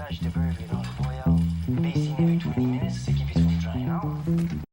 ça, je te peux even on boil. Basing every 20 minutes, c'est keep it from drying out.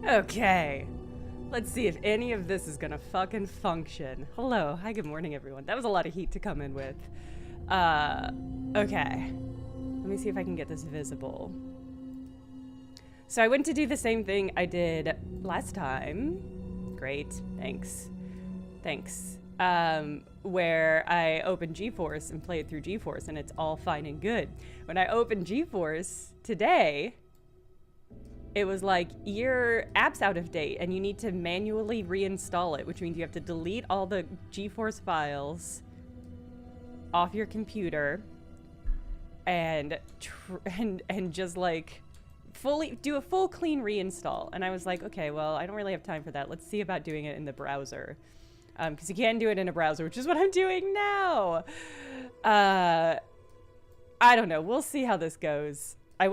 Okay. Let's see if any of this is gonna fucking function. Hello. Hi, good morning, everyone. That was a lot of heat to come in with. Okay. Let me see if I can get this visible. So I went to do the same thing I did last time. Great. Thanks. Thanks. Where I opened GeForce and played through GeForce, and it's all fine and good. When I opened GeForce today, it was like, your app's out of date and you need to manually reinstall it, which means you have to delete all the GeForce files off your computer and just like do a full clean reinstall. And I was like, okay, well, I don't really have time for that. Let's see about doing it in the browser. Because you can do it in a browser, which is what I'm doing now. I don't know. We'll see how this goes. I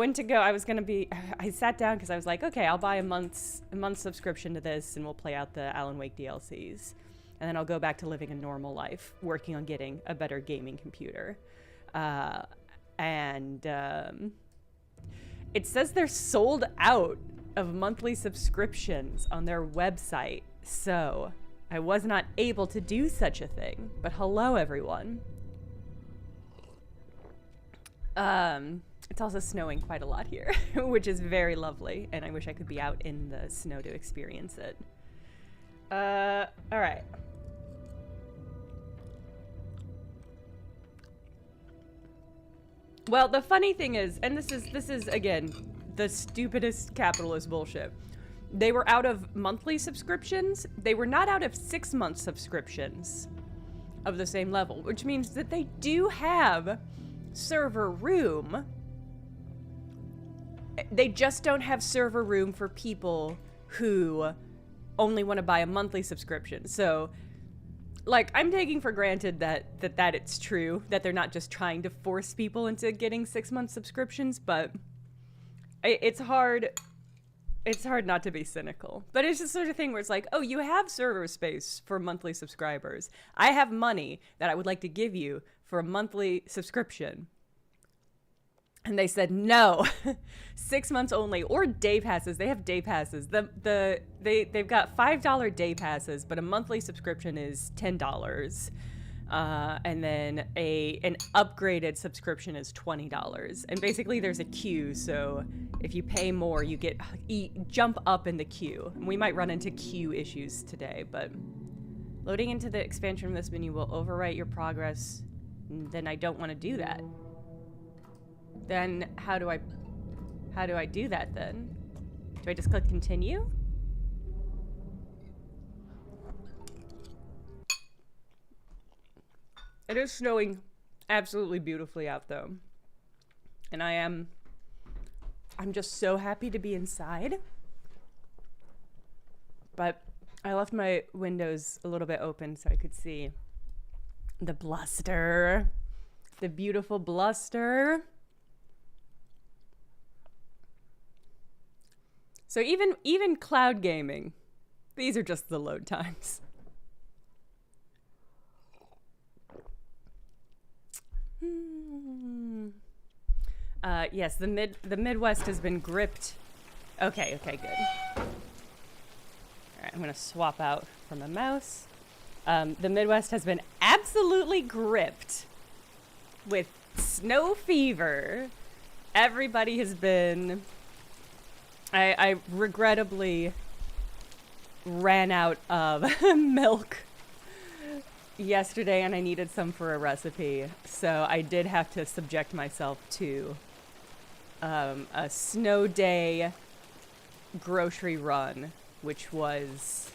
sat down because I was like, okay, I'll buy a month's subscription to this and we'll play out the Alan Wake DLCs. And then I'll go back to living a normal life, working on getting a better gaming computer. It says they're sold out of monthly subscriptions on their website. So I was not able to do such a thing. But hello, everyone. It's also snowing quite a lot here, which is very lovely, and I wish I could be out in the snow to experience it. All right. Well, the funny thing is, and this is again the stupidest capitalist bullshit. They were out of monthly subscriptions. They were not out of 6-month subscriptions of the same level, which means that they do have server room. They just don't have server room for people who only want to buy a monthly subscription. So, like, I'm taking for granted that it's true, that they're not just trying to force people into getting 6-month subscriptions, but it's hard not to be cynical. But it's the sort of thing where it's like, oh, you have server space for monthly subscribers. I have money that I would like to give you for a monthly subscription. And they said, no, 6 months only, or day passes. They have day passes. They've got $5 day passes, but a monthly subscription is $10. And then an upgraded subscription is $20. And basically there's a queue, so if you pay more, you jump up in the queue. And we might run into queue issues today, but loading into the expansion from this menu will overwrite your progress. Then I don't want to do that. Then how do I do that then? Do I just click continue? It is snowing absolutely beautifully out though. And I'm just so happy to be inside. But I left my windows a little bit open so I could see the bluster. The beautiful bluster. So even cloud gaming, these are just the load times. Yes, the Midwest has been gripped. Okay, good. All right, I'm gonna swap out from a mouse. The Midwest has been absolutely gripped with snow fever. Everybody has been. I regrettably ran out of milk yesterday and I needed some for a recipe, so I did have to subject myself to a snow day grocery run, which was...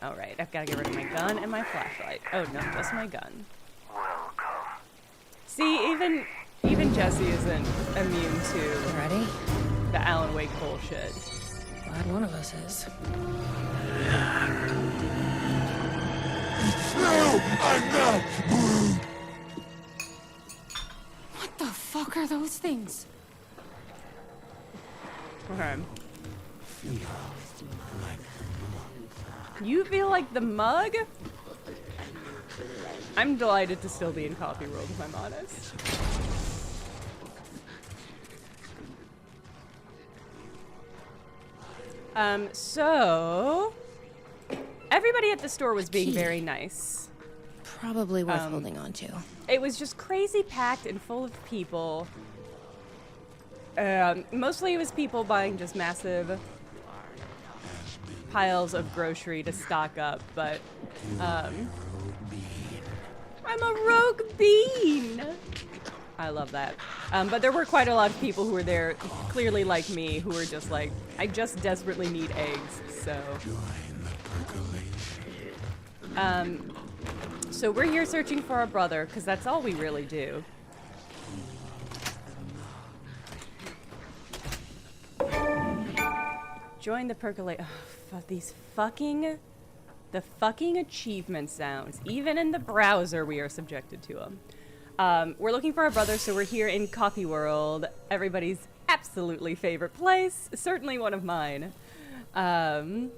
Alright, I've got to get rid of my gun and my flashlight. Oh no, just my gun. See, even Jesse isn't immune to Ready? the Alan Wake bullshit. Glad one of us is. No, I'm not. What the fuck are those things? Okay. You feel like the mug? I'm delighted to still be in Coffee World, if I'm honest. So everybody at the store was being very nice. Probably worth holding on to. It was just crazy packed and full of people. Mostly it was people buying just massive piles of grocery to stock up, but I'm a rogue bean. I love that. But there were quite a lot of people who were there, clearly like me, who were just like, I just desperately need eggs, so. So we're here searching for our brother, because that's all we really do. Join the percolate. Oh, these fucking achievement sounds. Even in the browser, we are subjected to them. We're looking for our brother, so we're here in Coffee World, everybody's absolutely favorite place, certainly one of mine. And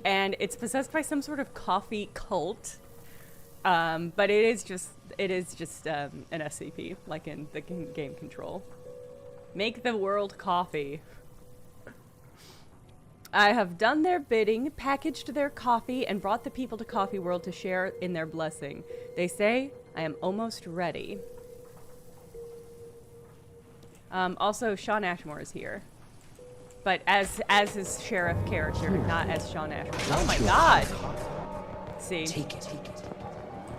it's possessed by some sort of coffee cult, but it is just an SCP, like in the game Control. Make the world coffee. I have done their bidding, packaged their coffee, and brought the people to Coffee World to share in their blessing. They say I am almost ready. Also, Shawn Ashmore is here. But as his sheriff character, not as Shawn Ashmore. Oh my god! See? Take it.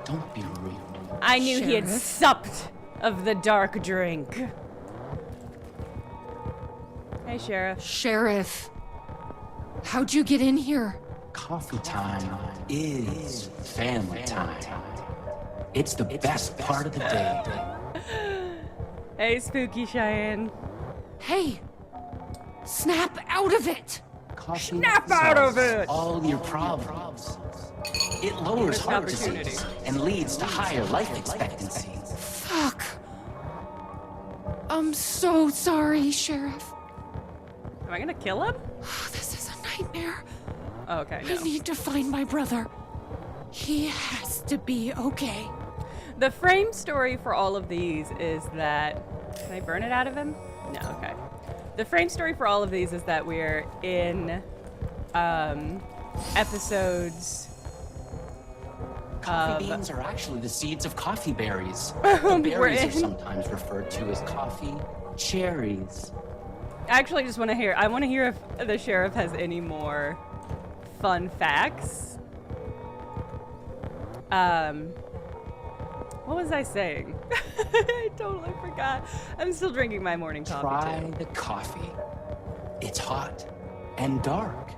Don't be rude. I knew he had supped of the dark drink. Hey, Sheriff. Sheriff, how'd you get in here? Coffee time is family time. It's the best part of the day. Hey, Spooky Cheyenne. Hey, snap out of it! Coffee Snap out of solves it! all your problems. It lowers Missed heart opportunity. disease and leads to higher life expectancy. Fuck. I'm so sorry, Sheriff. Am I gonna kill him? This is a nightmare. Oh, okay, I no. need to find my brother. He has to be okay. The frame story for all of these is that... Can I burn it out of him? No, okay. The frame story for all of these is that we're in episodes... Coffee beans are actually the seeds of coffee berries. The berries are sometimes referred to as coffee cherries. I actually just want to hear... I want to hear if the sheriff has any more fun facts. What was I saying? I totally forgot. I'm still drinking my morning coffee, Try too. the coffee. It's hot and dark.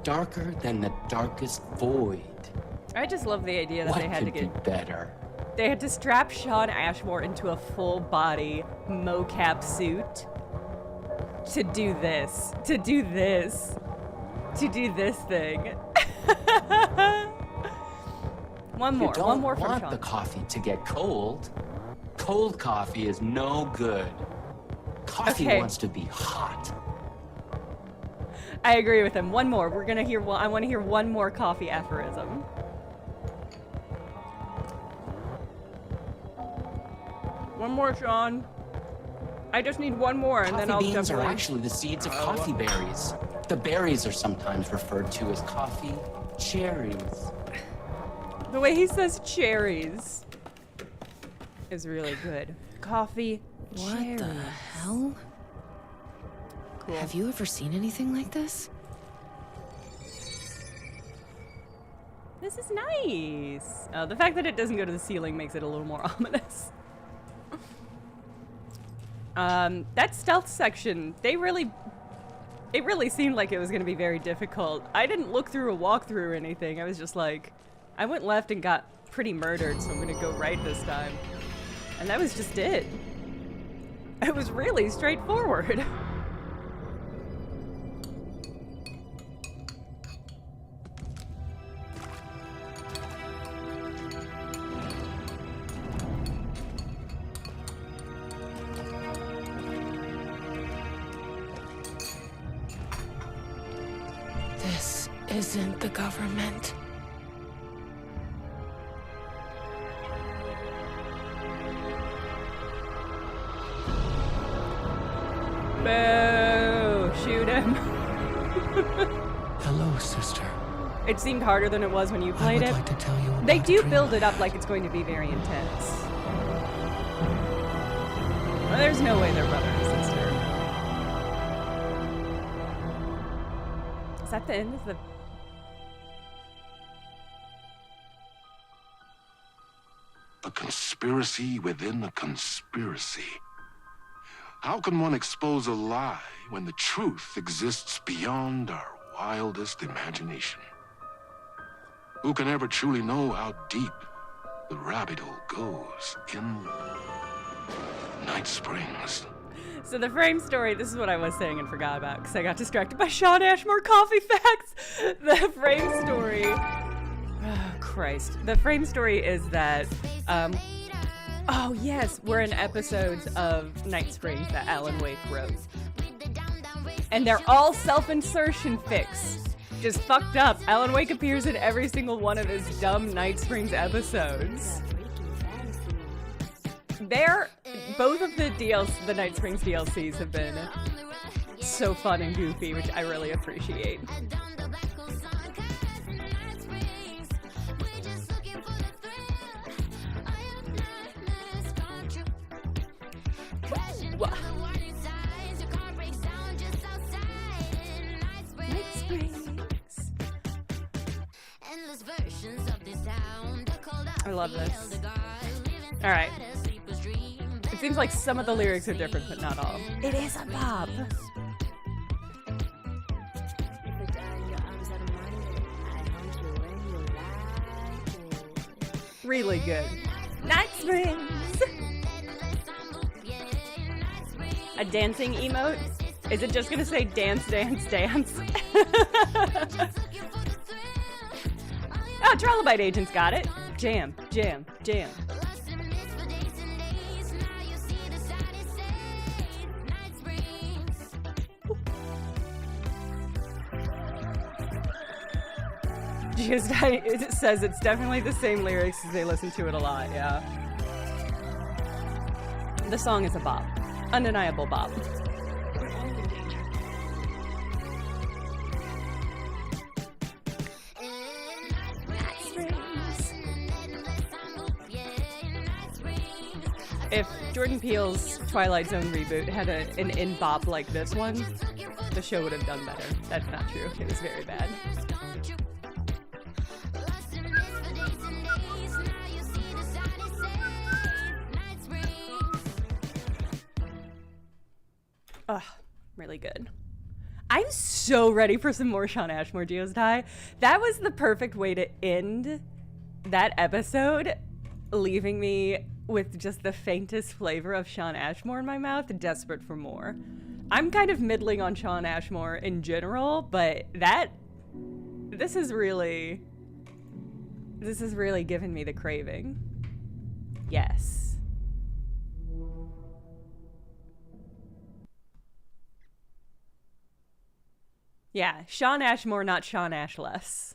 Darker than the darkest void. I just love the idea that What they had to could get... be better? They had to strap Shawn Ashmore into a full-body mocap suit to do this. To do this. To do this thing. One more You don't from want Shawn. the coffee to get cold. Cold coffee is no good. Coffee Okay. wants to be hot. I agree with him. One more. We're gonna hear one. I want to hear one more coffee aphorism. One more, Shawn. I just need one more, and then I'll Coffee jump beans are in. actually the seeds of coffee berries. The berries are sometimes referred to as coffee cherries. The way he says cherries is really good. Coffee What cherries. the hell? Cool. Have you ever seen anything like this? This is nice. The fact that it doesn't go to the ceiling makes it a little more ominous. That stealth section, it really seemed like it was going to be very difficult. I didn't look through a walkthrough or anything. I was just like, I went left and got pretty murdered, so I'm going to go right this time. And that was just it. It was really straightforward. This isn't the government. Boo! Shoot him. Oh, sister. It seemed harder than it was when you I played would it. like to tell you about They a do dream build I it up had. like it's going to be very intense. Well, there's no way they're brother and sister. Is that the end of the... A conspiracy within a conspiracy. How can one expose a lie when the truth exists beyond our wildest imagination? Who can ever truly know how deep the rabbit hole goes in Night Springs? So the frame story, this is what I was saying and forgot about because I got distracted by Shawn Ashmore coffee facts. The frame story, oh Christ. The frame story is that, oh yes, we're in episodes of Night Springs that Alan Wake wrote. And they're all self-insertion fics. Just fucked up. Alan Wake appears in every single one of his dumb Night Springs episodes. Both of the Night Springs DLCs have been so fun and goofy, which I really appreciate. Night Springs. I love this. All right. It seems like some of the lyrics are different, but not all. It is a bop. Really good. Night Springs. A dancing emote? Is it just gonna say dance, dance, dance? Oh, Trilobite Agent's got it. Jam, jam, jam. It says it's definitely the same lyrics as they listen to it a lot, yeah. The song is a bop. Undeniable bop. If Jordan Peele's Twilight Zone reboot had an in-bop like this one, the show would have done better. That's not true. It was very bad. Ugh, really good. I'm so ready for some more Shawn Ashmore Geo's Die. That was the perfect way to end that episode, leaving me with just the faintest flavor of Shawn Ashmore in my mouth, desperate for more. I'm kind of middling on Shawn Ashmore in general, but this is really giving me the craving. Yes. Yeah, Shawn Ashmore, not Shawn Ashless.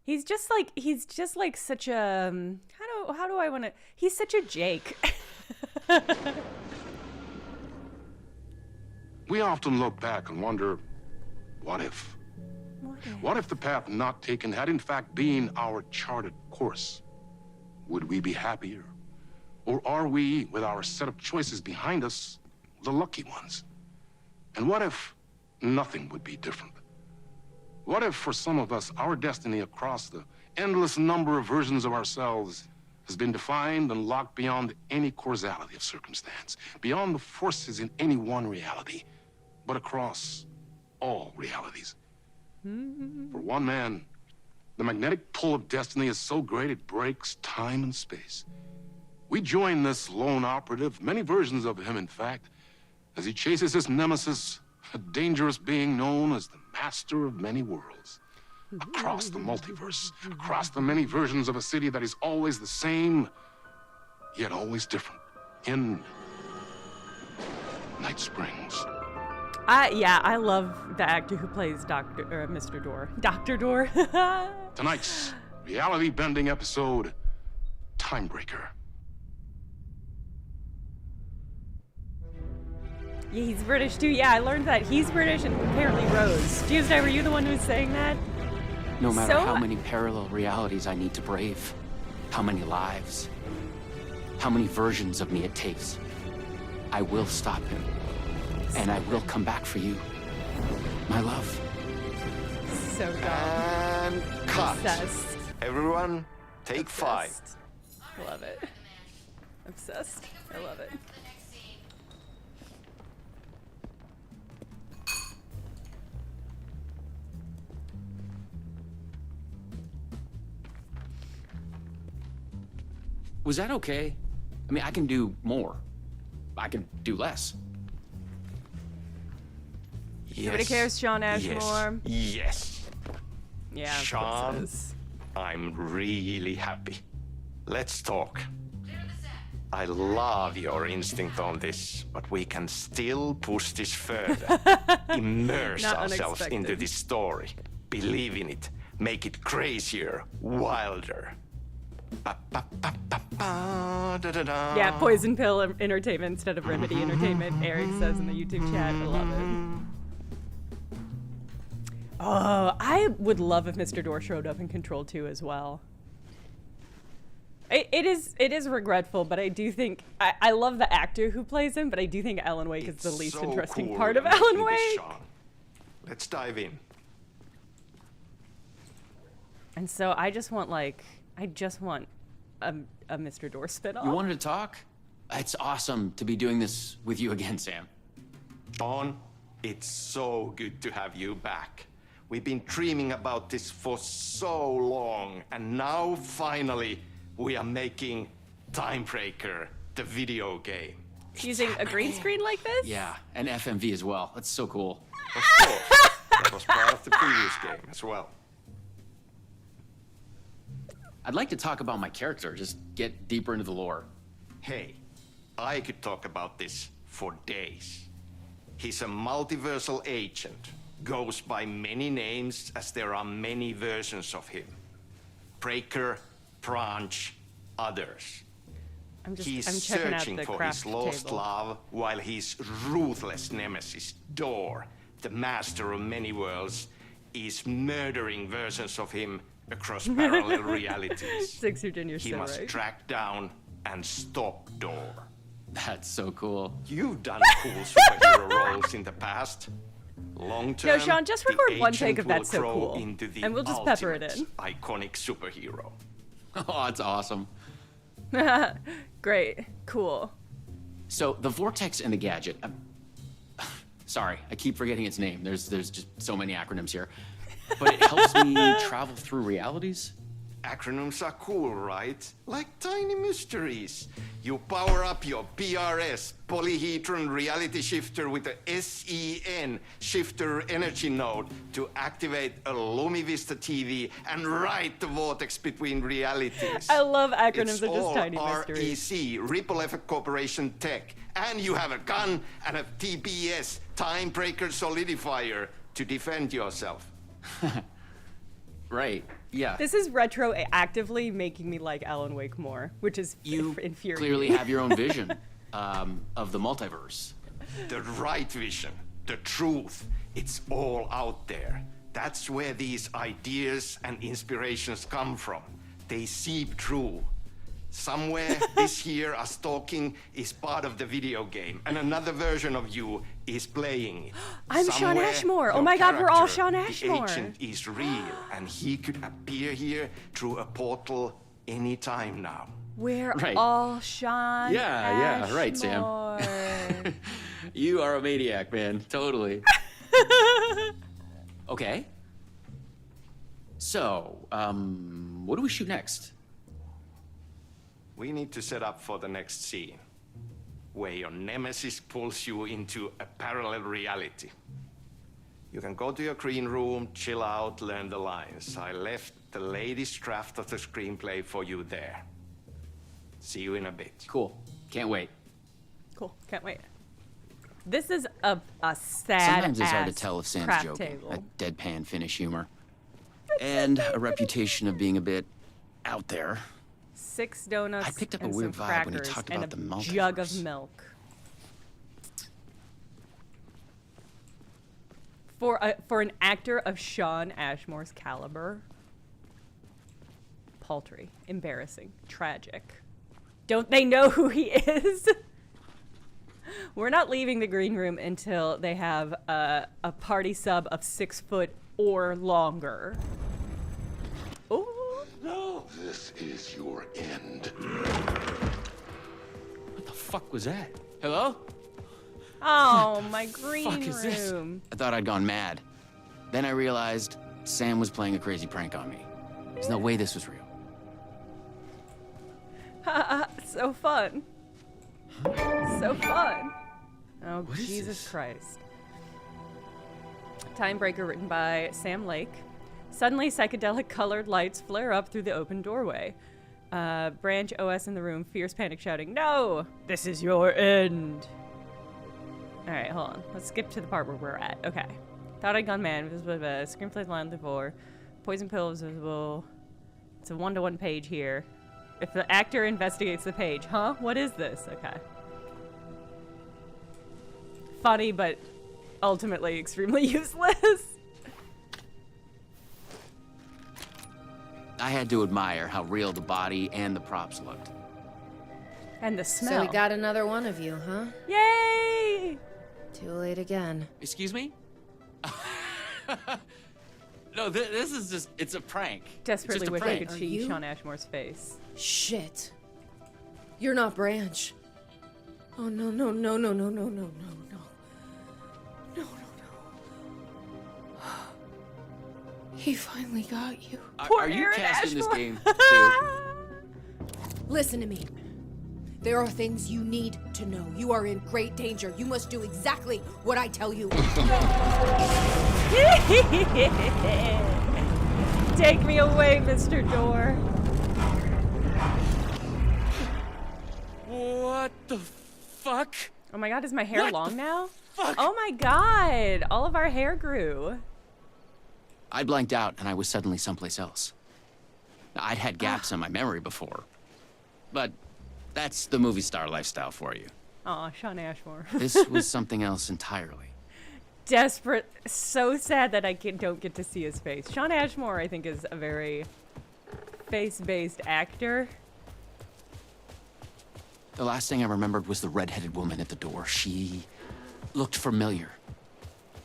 He's just like such a how do I want to? He's such a Jake. We often look back and wonder, what if? What if the path not taken had in fact been our charted course? Would we be happier? Or are we, with our set of choices behind us, the lucky ones? And what if nothing would be different? What if, for some of us, our destiny across the endless number of versions of ourselves has been defined and locked beyond any causality of circumstance, beyond the forces in any one reality, but across all realities? For one man, the magnetic pull of destiny is so great it breaks time and space. We join this lone operative, many versions of him, in fact, as he chases his nemesis, a dangerous being known as the master of many worlds. Across the multiverse, across the many versions of a city that is always the same, yet always different. In Night Springs. I love the actor who plays Mr. Door. Dr. Door. Tonight's reality-bending episode, Timebreaker. Yeah, he's British too. Yeah, I learned that he's British and apparently Rose. Tuesday, were you the one who was saying that? No matter how many parallel realities I need to brave, how many lives, how many versions of me it takes, I will stop him. And I will come back for you, my love. So dumb. And cut. Obsessed. Everyone, take Obsessed. 5. Love it. Obsessed. I love it. Was that okay? I mean, I can do more. I can do less. Nobody cares, Shawn Ashmore. Yes. Yeah, of Shawn, course it is. I'm really happy. Let's talk. I love your instinct on this, but we can still push this further. Immerse Not ourselves unexpected. into this story. Believe in it. Make it crazier, wilder. Ba-ba-ba-ba-ba-da-da-da. Yeah, poison pill entertainment instead of remedy entertainment, Eric says in the YouTube chat. I love it. Oh, I would love if Mr. Door showed up in Control 2 as well. It is regretful, but I do think I love the actor who plays him, but I do think Alan Wake is the least so interesting cool part of you're Alan making this, Wake. Shawn. Let's dive in. And so I just want a Mr. Door spinoff. You wanted to talk? It's awesome to be doing this with you again, Sam. Shawn, it's so good to have you back. We've been dreaming about this for so long, and now finally we are making Timebreaker, the video game. Using a green screen like this? Yeah, and FMV as well. That's so cool. Of course, that was part of the previous game as well. I'd like to talk about my character, just get deeper into the lore. Hey, I could talk about this for days. He's a multiversal agent, goes by many names as there are many versions of him. Breaker, Branch, others. He's I'm checking out searching the for craft his lost table. love while his ruthless nemesis, Door, the master of many worlds, is murdering versions of him across parallel realities. Sixer Junior's He so must right. track down and stop Door. That's so cool. You've done cool superhero roles in the past. Long term, No, Shawn, just the record one agent take of will That's So grow Cool, into the and we'll just pepper it ultimate in. Iconic superhero. Oh, that's awesome. Great. Cool. So the vortex and the gadget. Sorry, I keep forgetting its name. There's just so many acronyms here. But it helps me travel through realities. Acronyms are cool, right? Like tiny mysteries. You power up your PRS, polyhedron reality shifter, with a SEN shifter energy node to activate a Lumivista TV and ride the vortex between realities. I love acronyms It's that just all tiny mysteries. REC, Ripple Effect Corporation tech. And you have a gun and a TPS, Timebreaker Solidifier, to defend yourself. Right, yeah. This is retroactively making me like Alan Wake more, which is You infuriating. clearly have your own vision of the multiverse. The right vision, the truth, it's all out there. That's where these ideas and inspirations come from. They seep through. Somewhere this here, us talking, is part of the video game, and another version of you is playing it. I'm Shawn Somewhere, Ashmore. Oh your my God, we're all character, Shawn Ashmore. The agent is real, and he could appear here through a portal anytime now. We're Right. all Shawn Yeah, right, Sam. Ashmore. You are a maniac, man. Totally. Okay. So, what do we shoot next? We need to set up for the next scene, where your nemesis pulls you into a parallel reality. You can go to your green room, chill out, learn the lines. I left the latest draft of the screenplay for you there. See you in a bit. Cool. Can't wait. Cool. Can't wait. This is a sad Sometimes it's hard to tell if Sam's craft joking. table. A deadpan Finnish humor. And a reputation of being a bit out there. 6 donuts I picked up a and weird some vibe when he crackers talked and about a the jug of multiverse. milk. For an actor of Shawn Ashmore's caliber. Paltry, embarrassing, tragic. Don't they know who he is? We're not leaving the green room until they have a party sub of 6 foot or longer. Oh No, this is your end. What the fuck was that? Hello? Oh, my green Fuck is this? room. I thought I'd gone mad. Then I realized Sam was playing a crazy prank on me. There's no way this was real. So fun. So fun. Oh, What is Jesus this? Christ. Timebreaker written by Sam Lake. Suddenly, psychedelic colored lights flare up through the open doorway. Branch OS in the room, fierce panic shouting, "No! This is your end!" Alright, hold on. Let's skip to the part where we're at. Okay. Thought I'd gone mad. Screenplay line on the floor. Poison pill is visible. It's a 1-to-1 page here. If the actor investigates the page. Huh? What is this? Okay. Funny, but ultimately extremely useless. I had to admire how real the body and the props looked. And the smell. So we got another one of you, huh? Yay! Too late again. Excuse me? No, this is just, it's a prank. Desperately It's just a wish I prank. could Are see you? Shawn Ashmore's face. Shit. You're not Branch. Oh, no, no, no, no, no, no, no, no, no. No, no, no. He finally got you. Poor Are you Aaron casting this Ashmore. game too? Listen to me. There are things you need to know. You are in great danger. You must do exactly what I tell you. Take me away, Mr. Door. What the fuck? Oh my god, is my hair What long the now? fuck? Oh my god, all of our hair grew. I blanked out and I was suddenly someplace else. I'd had gaps in my memory before. But that's the movie star lifestyle for you. Aw, Shawn Ashmore. This was something else entirely. Desperate, so sad that I don't get to see his face. Shawn Ashmore, I think, is a very face-based actor. The last thing I remembered was the red-headed woman at the door. She looked familiar.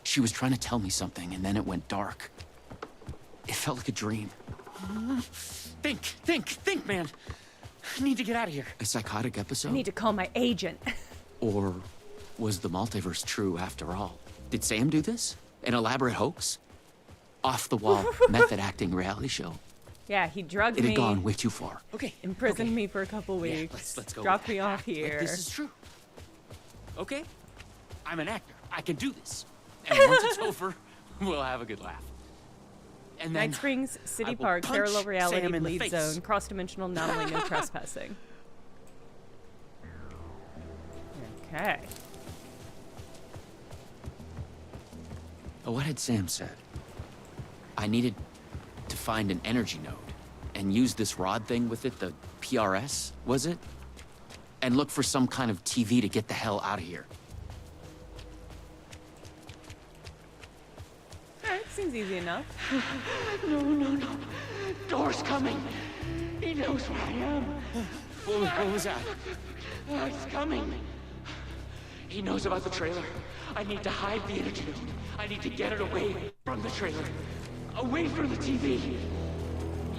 She was trying to tell me something, and then it went dark. It felt like a dream. Think, man. I need to get out of here. A psychotic episode? I need to call my agent. Or was the multiverse true after all? Did Sam do this? An elaborate hoax? Off-the-wall method acting reality show? Yeah, he drugged It me, had gone way too far. Okay. imprisoned me for a couple Yeah, weeks, let's go. dropped with me that. off here. This is true. Okay? I'm an actor. I can do this. And once it's over, we'll have a good laugh. And then Night Springs, I City will Park, punch parallel reality, Sam in the bleed face. zone, cross-dimensional, anomaly, no trespassing. Okay. What had Sam said? I needed to find an energy node and use this rod thing with it, the PRS, was it? And look for some kind of TV to get the hell out of here. Alright, seems easy enough. No. Door's coming. He knows where I am. What was that? It's coming. He knows about the trailer. I need to hide the energy node. I need to get it away from the trailer. Away from the TV.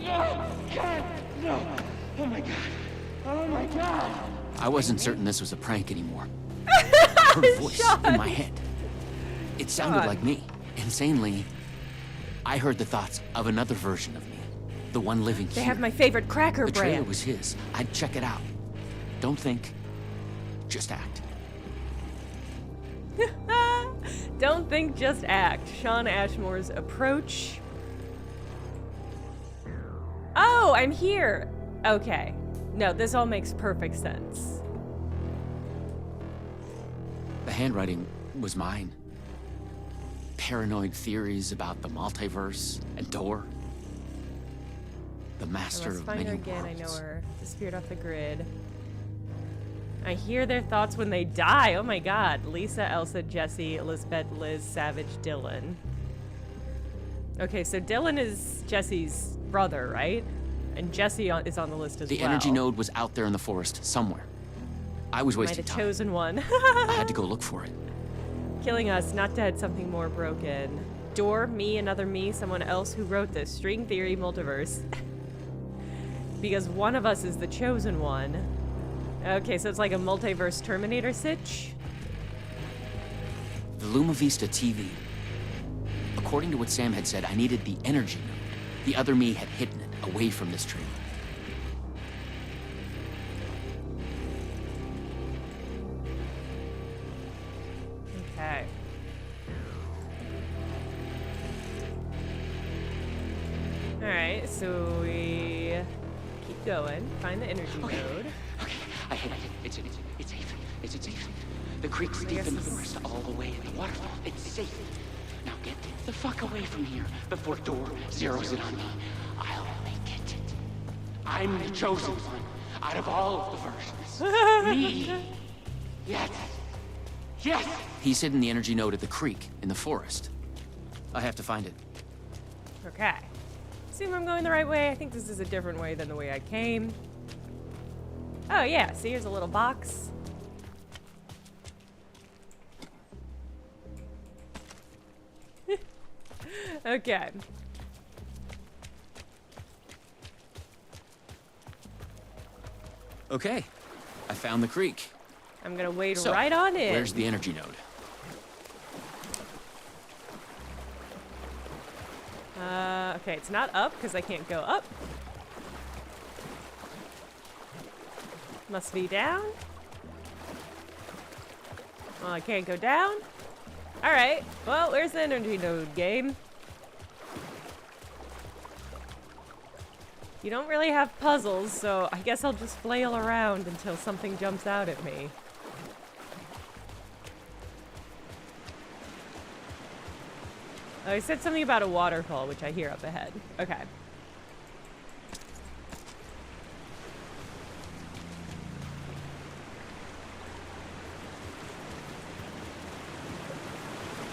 No! God! No! Oh my god. Oh my god! I wasn't certain this was a prank anymore. I heard a voice in my head. It sounded like me. Insanely, I heard the thoughts of another version of me. The one living They here. have my favorite cracker The trailer brand. was his. I'd check it out. Don't think, just act. Don't think, just act. Shawn Ashmore's approach. Oh, I'm here. Okay. No, this all makes perfect sense. The handwriting was mine. Paranoid theories about the multiverse and Door. The master Let's of find many her again. I know worlds. her. Disappeared off the grid. I hear their thoughts when they die. Oh my god. Lisa, Elsa, Jesse, Elizabeth, Liz, Savage, Dylan. Okay, so Dylan is Jesse's brother, right? And Jesse is on the list as well. The energy node was out there in the forest somewhere. I was wasting time. time. Chosen one. I had to go look for it. Killing us, not dead, something more broken. Door, me, another me, someone else who wrote this. String theory, multiverse. Because one of us is the chosen one. Okay, so it's like a multiverse Terminator sitch. The Luma Vista TV. According to what Sam had said, I needed the energy node. The other me had hidden it away from this trailer. Okay. Alright, so we keep going. Find the energy node. Okay, I hit it. It's safe. It's safe. The creek's deep in the forest, all the way in the waterfall. It's safe. Now get the fuck away from here before Door zeroes in on me. I'll make it. I'm the chosen one out of all of the versions. Me. Yes. Yes. He's hidden the energy node at the creek in the forest. I have to find it. Okay. Assume I'm going the right way. I think this is a different way than the way I came. Oh yeah, see, here's a little box. Okay. Okay, I found the creek. I'm gonna wade So, right on in. Where's the energy node? Okay, it's not up because I can't go up. Must be down. Well, I can't go down. Alright, well, where's the energy node, game? You don't really have puzzles, so I guess I'll just flail around until something jumps out at me. Oh, he said something about a waterfall, which I hear up ahead. Okay.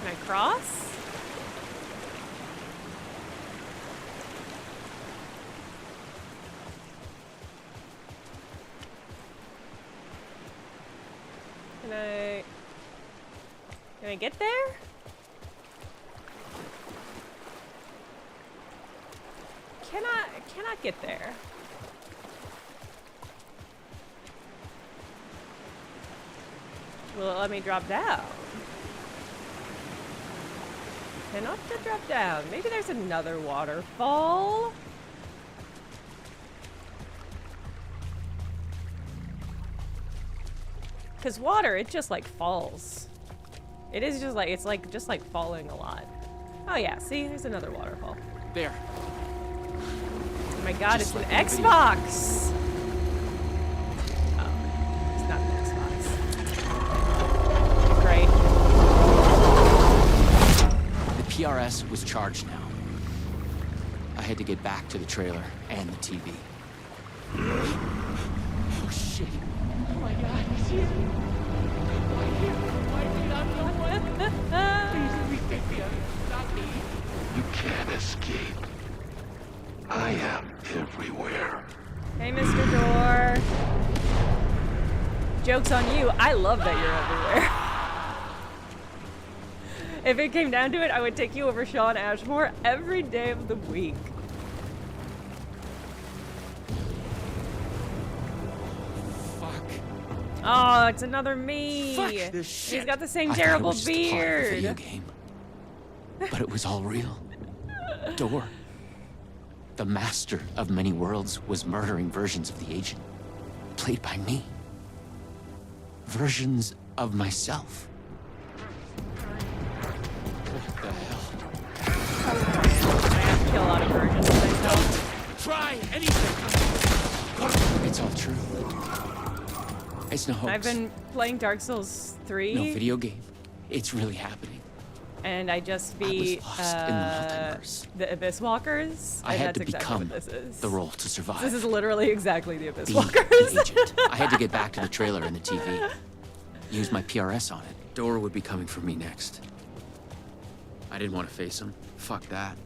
Can I cross? Can I get there? Cannot get there. Will it let me drop down? Cannot drop down. Maybe there's another waterfall. Because water, it just like falls. It is just like, it's like, just like falling a lot. Oh yeah, see, there's another waterfall. There. Oh my god, Just it's an like in the Xbox! Oh, it's not an Xbox. Great. The PRS was charged now. I had to get back to the trailer and the TV. Oh shit. Oh my god, he's here. Why here? Why did I not one? Please, take me out. Not me. You can't escape. I am everywhere. Hey, Mr. Door. Joke's on you. I love that you're everywhere. If it came down to it, I would take you over Shawn Ashmore every day of the week. Fuck. Oh, it's another me. Fuck this shit. He's got the same I thought it terrible was just a part of the video beard. game. But it was all real. Door, the master of many worlds, was murdering versions of the agent, played by me. Versions of myself. What the hell? I have to kill a lot of versions of myself. Try anything. It's all true. It's no hoax. I've been playing Dark Souls 3. No video game. It's really happening. and I just I be was lost in the multiverse. the Abyss Walkers. I and had that's to exactly become what this is. the role to survive. This is literally exactly the Abyss Be Walkers. the agent. I had to get back to the trailer and the TV. Use my PRS on it. Dora would be coming for me next. I didn't want to face him. Fuck that.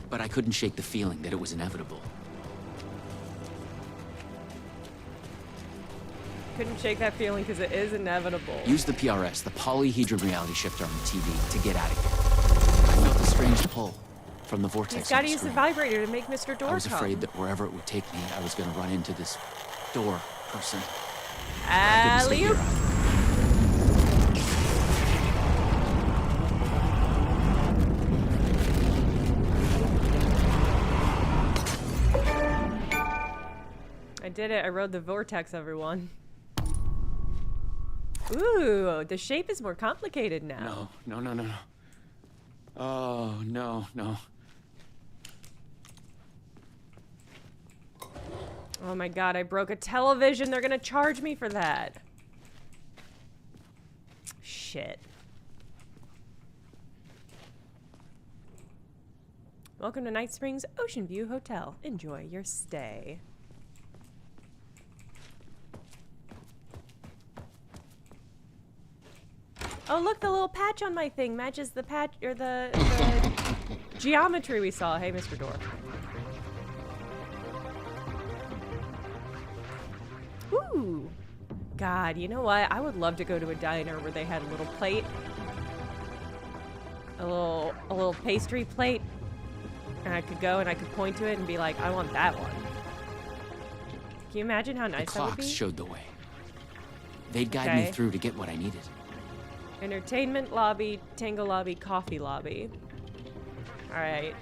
But I couldn't shake the feeling that it was inevitable. Couldn't shake that feeling because it is inevitable. Use the PRS, the polyhedron reality shifter on the TV, to get out of here. I felt a strange pull from the vortex. He's got to on use the screen. vibrator to make Mr. Door I was come. afraid that wherever it would take me, I was going to run into this door person. Alley-oop. I did it. I rode the vortex, everyone. Ooh, the shape is more complicated now. No. Oh, no. Oh my god, I broke a television. They're gonna charge me for that. Shit. Welcome to Night Springs Ocean View Hotel. Enjoy your stay. Oh, look, the little patch on my thing matches the patch, or the geometry we saw. Hey, Mr. Door. Ooh. God, you know what? I would love to go to a diner where they had a little plate. A little pastry plate. And I could go and I could point to it and be like, I want that one. Can you imagine how nice The that would be? clocks showed the way. They'd guide me Okay. through to get what I needed. Entertainment lobby, tango lobby, coffee lobby. Alright.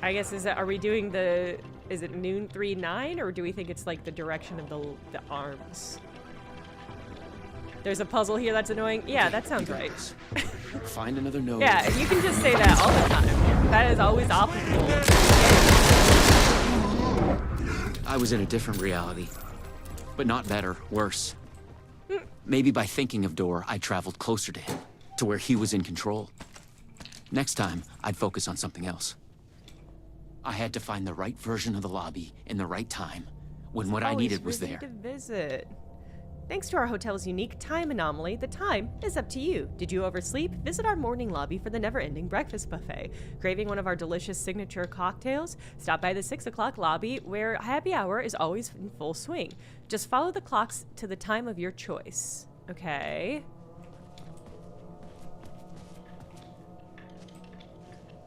I guess are we doing is it noon 3-9, or do we think it's like the direction of the arms? There's a puzzle here that's annoying. Yeah, that sounds right. Find another node. Yeah, you can just say that all the time. That is always optimal. I was in a different reality. But not better, worse. Maybe by thinking of Dor, I traveled closer to him, to where he was in control. Next time, I'd focus on something else. I had to find the right version of the lobby in the right time, when what I needed was there. To visit. Thanks to our hotel's unique time anomaly, the time is up to you. Did you oversleep? Visit our morning lobby for the never-ending breakfast buffet. Craving one of our delicious signature cocktails? Stop by the 6 o'clock lobby, where happy hour is always in full swing. Just follow the clocks to the time of your choice. Okay.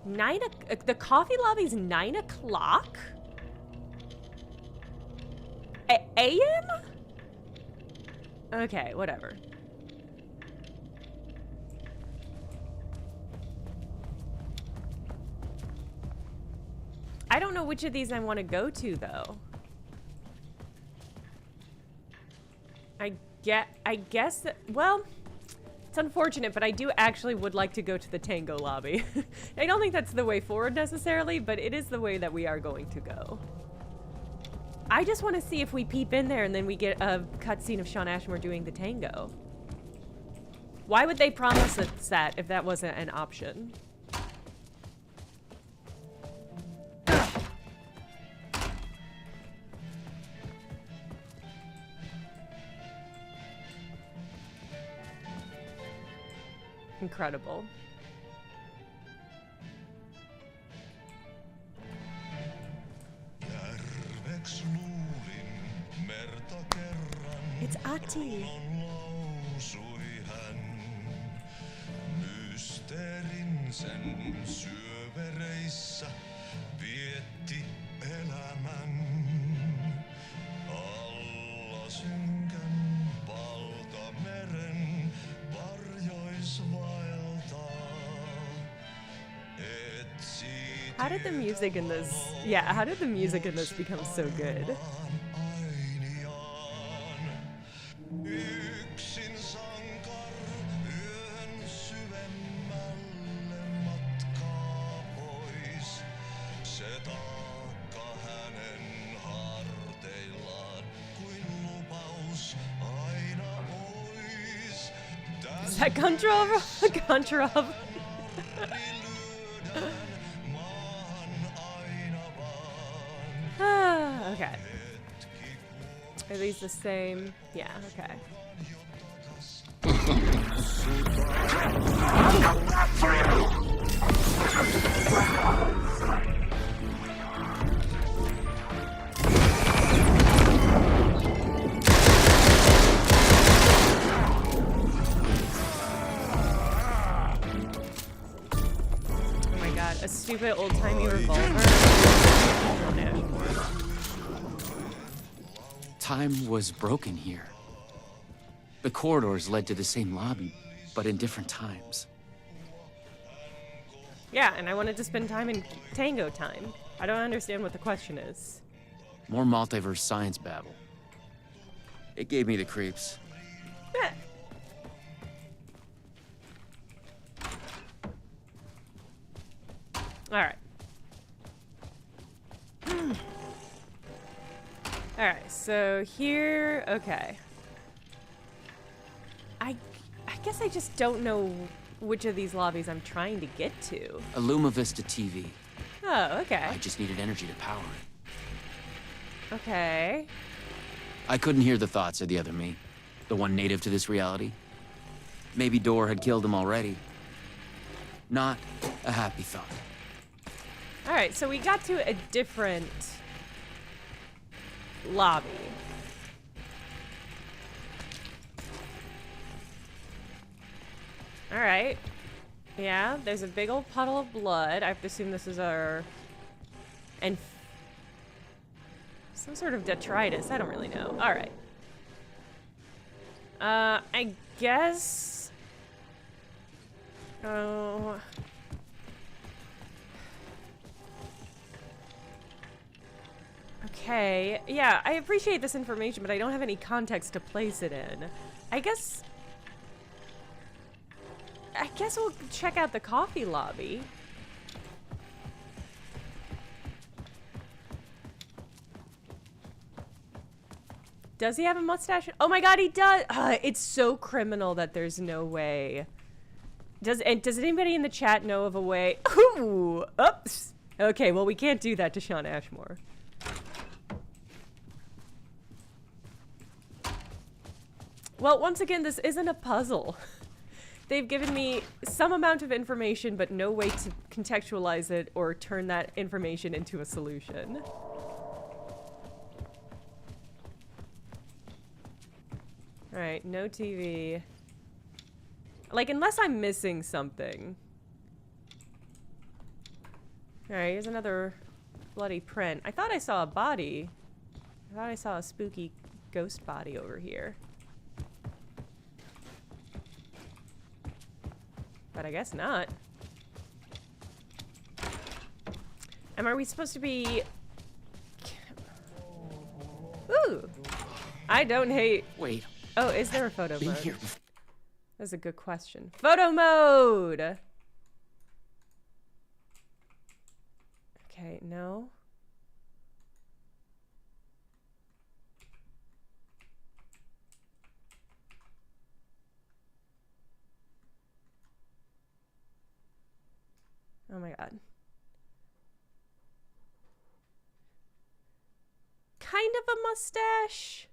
The coffee lobby's 9 o'clock? A.M.? Okay, whatever. I don't know which of these I want to go to, though. I guess that, well, it's unfortunate, but I do actually would like to go to the tango lobby. I don't think that's the way forward necessarily, but it is the way that we are going to go. I just want to see if we peep in there and then we get a cutscene of Shawn Ashmore doing the tango. Why would they promise us that if that wasn't an option? Incredible. It's Ati. Sen syövereissä vietti elämän. Alla synkän valtameren varjois vaeltaa. How did the music in this, how did the music in this become so good? Yksin sankar yön syvemmälle matkaa pois. Se taakka hänen harteillaan kuin lupaus aina ois. that Control? Okay. Are these the same? Yeah, okay. Oh my god, a stupid old-timey revolver. Shawn Ashmore. Time was broken here. The corridors led to the same lobby, but in different times. Yeah, and I wanted to spend time in Tango time. I don't understand what the question is. More multiverse science babble. It gave me the creeps. Eh. Alright. Alright, so here, okay. I guess I just don't know which of these lobbies I'm trying to get to. A Luma Vista TV. Oh, okay. I just needed energy to power it. Okay. I couldn't hear the thoughts of the other me. The one native to this reality. Maybe Door had killed him already. Not a happy thought. Alright, so we got to a different lobby. Alright. Yeah, there's a big old puddle of blood. I have to assume this is our... And... some sort of detritus. I don't really know. Alright. I guess... Oh... Okay, yeah, I appreciate this information, but I don't have any context to place it in. I guess we'll check out the coffee lobby. Does he have a mustache? Oh my god, he does! It's so criminal that there's no way. Does anybody in the chat know of a way? Ooh! Oops! Okay, well we can't do that to Shawn Ashmore. Well, once again, this isn't a puzzle. They've given me some amount of information, but no way to contextualize it or turn that information into a solution. Alright, no TV. Like, unless I'm missing something. Alright, here's another bloody print. I thought I saw a body. I thought I saw a spooky ghost body over here. But I guess not. And are we supposed to be... Ooh! I don't hate... Wait. Oh, is there a photo Been mode? here. That's a good question. Photo mode! Okay, no. Oh my god. Kind of a mustache.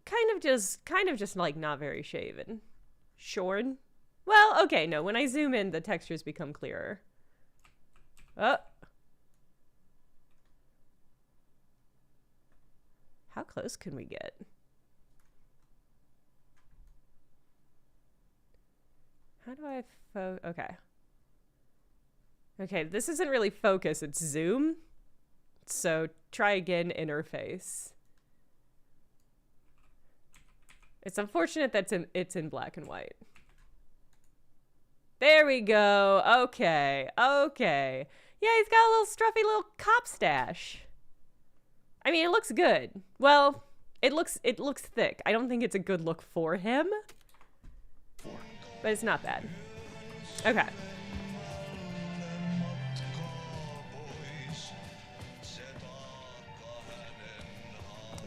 Kind of just like not very shaven. Shorn. Well, okay, no, when I zoom in, the textures become clearer. Oh. How close can we get? How do I okay. Okay, this isn't really focus, it's zoom. So try again, interface. It's unfortunate that it's in black and white. There we go. Okay. Okay. Yeah, he's got a little scruffy little cop stash. I mean, it looks good. Well, it looks thick. I don't think it's a good look for him. But it's not bad. Okay.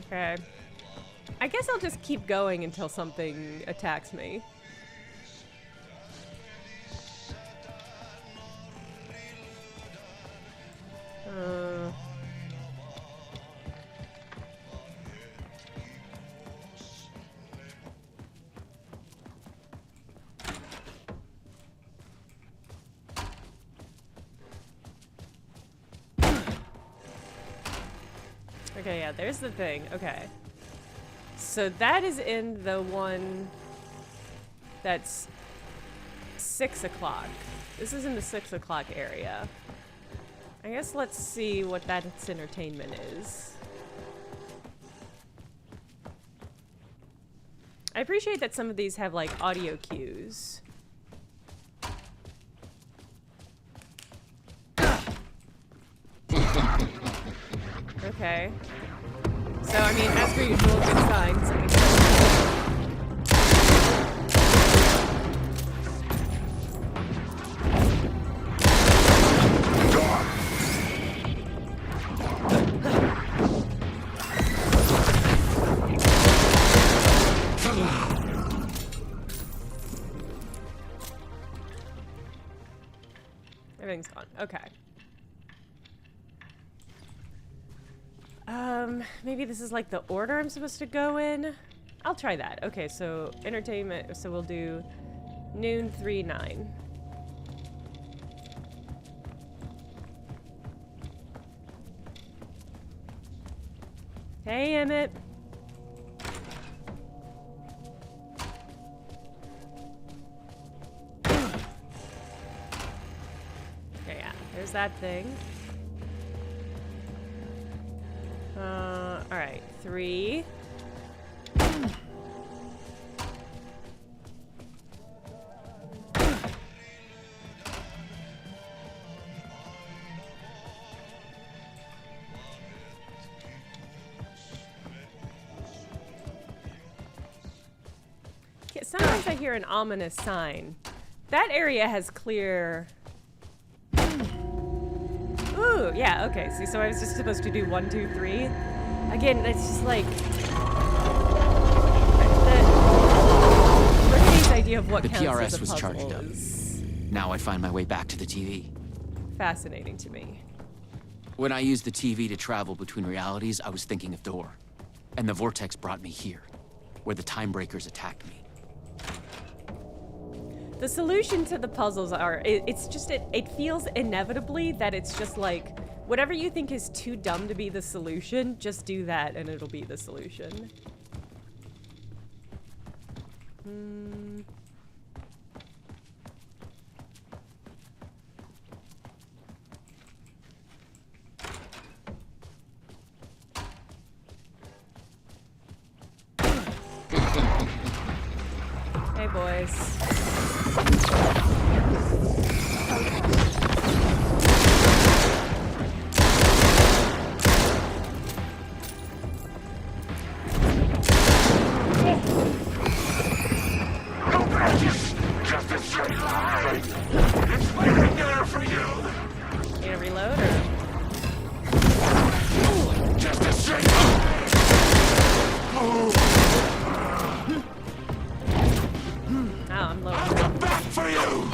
Okay. I guess I'll just keep going until something attacks me. Okay, yeah, there's the thing. Okay. So that is in the one that's 6 o'clock. This is in the 6 o'clock area. I guess let's see what that's entertainment is. I appreciate that some of these have like audio cues. Okay. So, I mean, as per usual, good signs. Everything's gone. Okay. Maybe this is like the order I'm supposed to go in? I'll try that. Okay, so entertainment, so we'll do noon 3 9. Hey, Emmett. Okay, yeah, there's that thing. Alright, 3. Sometimes I hear an ominous sign. That area has clear... Ooh, yeah, okay. See, so I was just supposed to do 1, 2, 3. Again, it's just like... Ricky's idea of what the counts PRS as a was puzzle charged up. is Now I find my way back to the TV. fascinating to me. When I used the TV to travel between realities, I was thinking of Door. And the vortex brought me here, where the time breakers attacked me. The solution to the puzzles are, it's just, it feels inevitably that it's just like, whatever you think is too dumb to be the solution, just do that and it'll be the solution. Hey, boys. Just a straight line. It's waiting there for you. Need a reload or? Just a straight line. Oh, I'm low. I'll come back for you.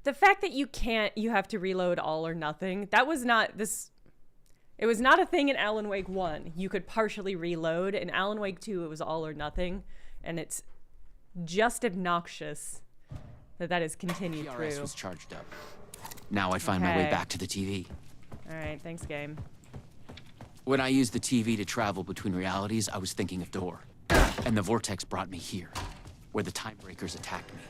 The fact that you have to reload all or nothing, that was not this. It was not a thing in Alan Wake 1. You could partially reload. In Alan Wake 2, it was all or nothing. And it's just obnoxious that that is continued PRS through. was charged up. Now I find my way Okay. back to the TV. All right, thanks, game. When I used the TV to travel between realities, I was thinking of Door. And the vortex brought me here, where the time breakers attacked me.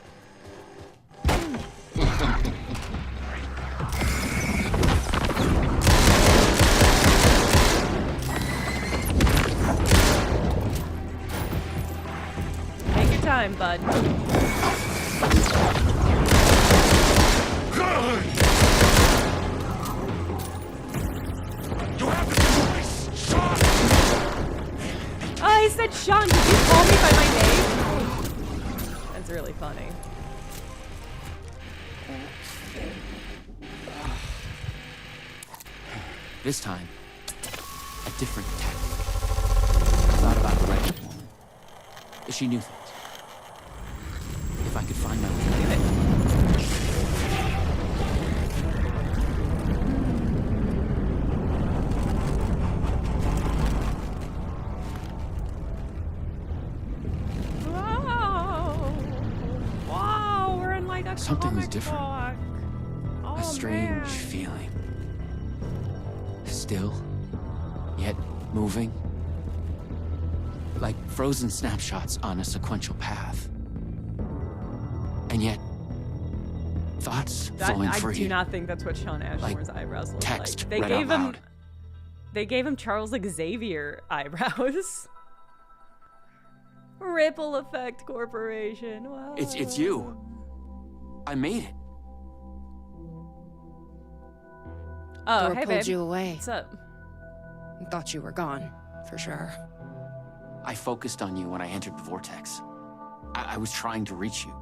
Take your time, bud. You have the choice, Shawn. Oh, he said, Shawn, did you call me by my name? That's really funny. This time, a different tactic. She knew things. If I could find my way. Wow! Wow, we're in like a Something was comic different. book. Oh, A strange man. feeling. Still, yet moving. Like frozen snapshots on a sequential path. And yet, thoughts flowing I free. do not think that's what Shawn Ashmore's Like eyebrows look text like. They read gave out him loud. They gave him Charles Xavier eyebrows. Ripple Effect Corporation. Wow. It's you. I made it. Oh, Door hey, pulled babe. you away. What's up? Thought you were gone, for sure. I focused on you when I entered the vortex. I was trying to reach you.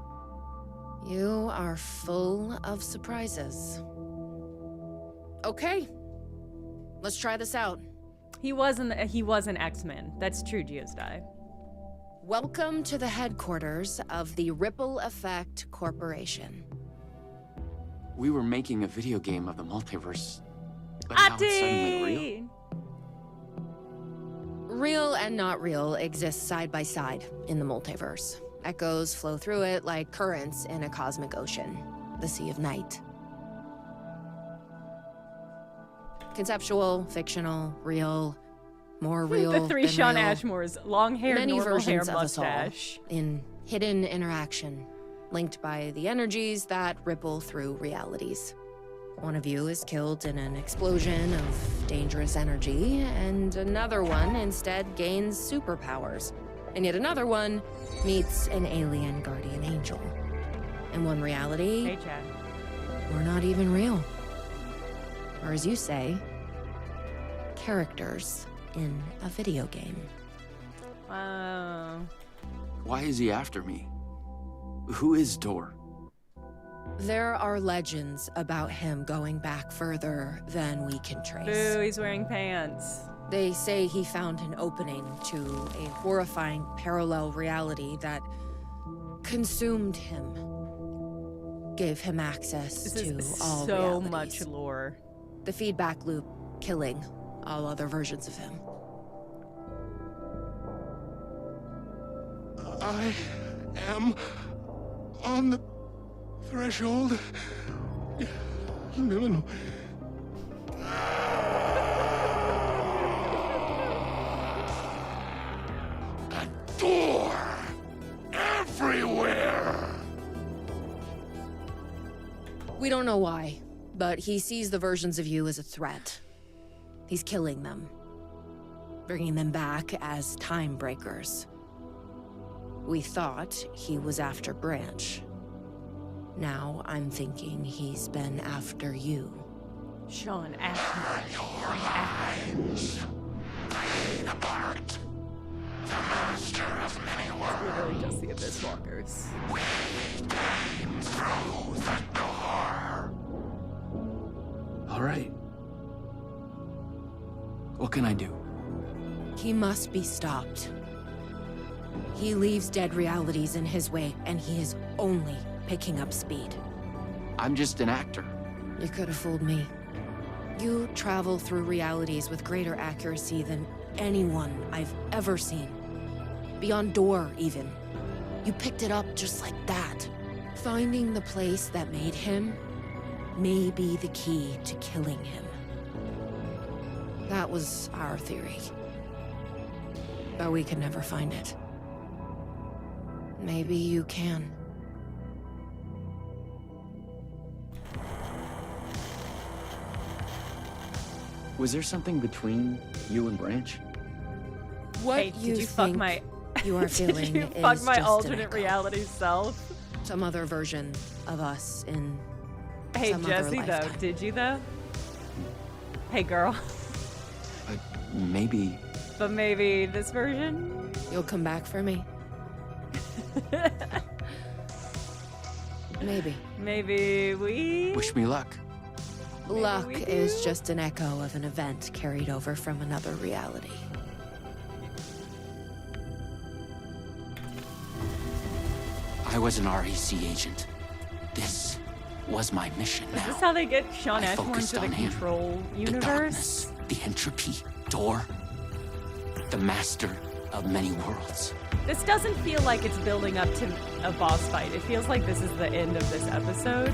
You are full of surprises. Okay. Let's try this out. He was an X-Men. That's true, Geosty. Welcome to the headquarters of the Ripple Effect Corporation. We were making a video game of the multiverse. But now it's suddenly real. Real and not real exist side by side in the multiverse. Echoes flow through it like currents in a cosmic ocean, the Sea of Night. Conceptual, fictional, real, more real The three than Shawn real. Ashmores, long hair, Many normal hair, versions of us all, mustache. in hidden interaction, linked by the energies that ripple through realities. One of you is killed in an explosion of dangerous energy, and another one instead gains superpowers. And yet another one meets an alien guardian angel. In one reality, Hey, Chad. we're not even real. Or as you say, characters in a video game. Wow. Why is he after me? Who is Dor? There are legends about him going back further than we can trace. Boo, he's wearing pants. They say he found an opening to a horrifying parallel reality that consumed him, gave him access This to is all so realities. much lore. The feedback loop killing all other versions of him. I am on the threshold. No. A door everywhere. We don't know why, but he sees the versions of you as a threat. He's killing them, bringing them back as time breakers. We thought he was after Branch. Now I'm thinking he's been after you. Shawn Ashmore. Your lines playing apart. The master of many worlds. Literally just the Abyss Walkers. We came through the door. All right. What can I do? He must be stopped. He leaves dead realities in his wake, and he is only picking up speed. I'm just an actor. You could have fooled me. You travel through realities with greater accuracy than anyone I've ever seen. Beyond Door, even. You picked it up just like that. Finding the place that made him may be the key to killing him. That was our theory. But we could never find it. Maybe you can. Was there something between you and Branch? What Hey, did you fuck think my... you are feeling Did you is fuck my just an alternate echo. reality self? Some other version of us in Hey, some other Jesse, though. lifetime. Did you, though? Hey, girl. Maybe. But maybe this version? You'll come back for me? Maybe. Maybe we... Wish me luck. Luck we is do. just an echo of an event carried over from another reality. I was an REC agent. This was my mission now. Is this how they get Shawn I Ashmore focused into the on him. control The universe? darkness, the entropy, door. The master of many worlds. This doesn't feel like it's building up to a boss fight. It feels like this is the end of this episode.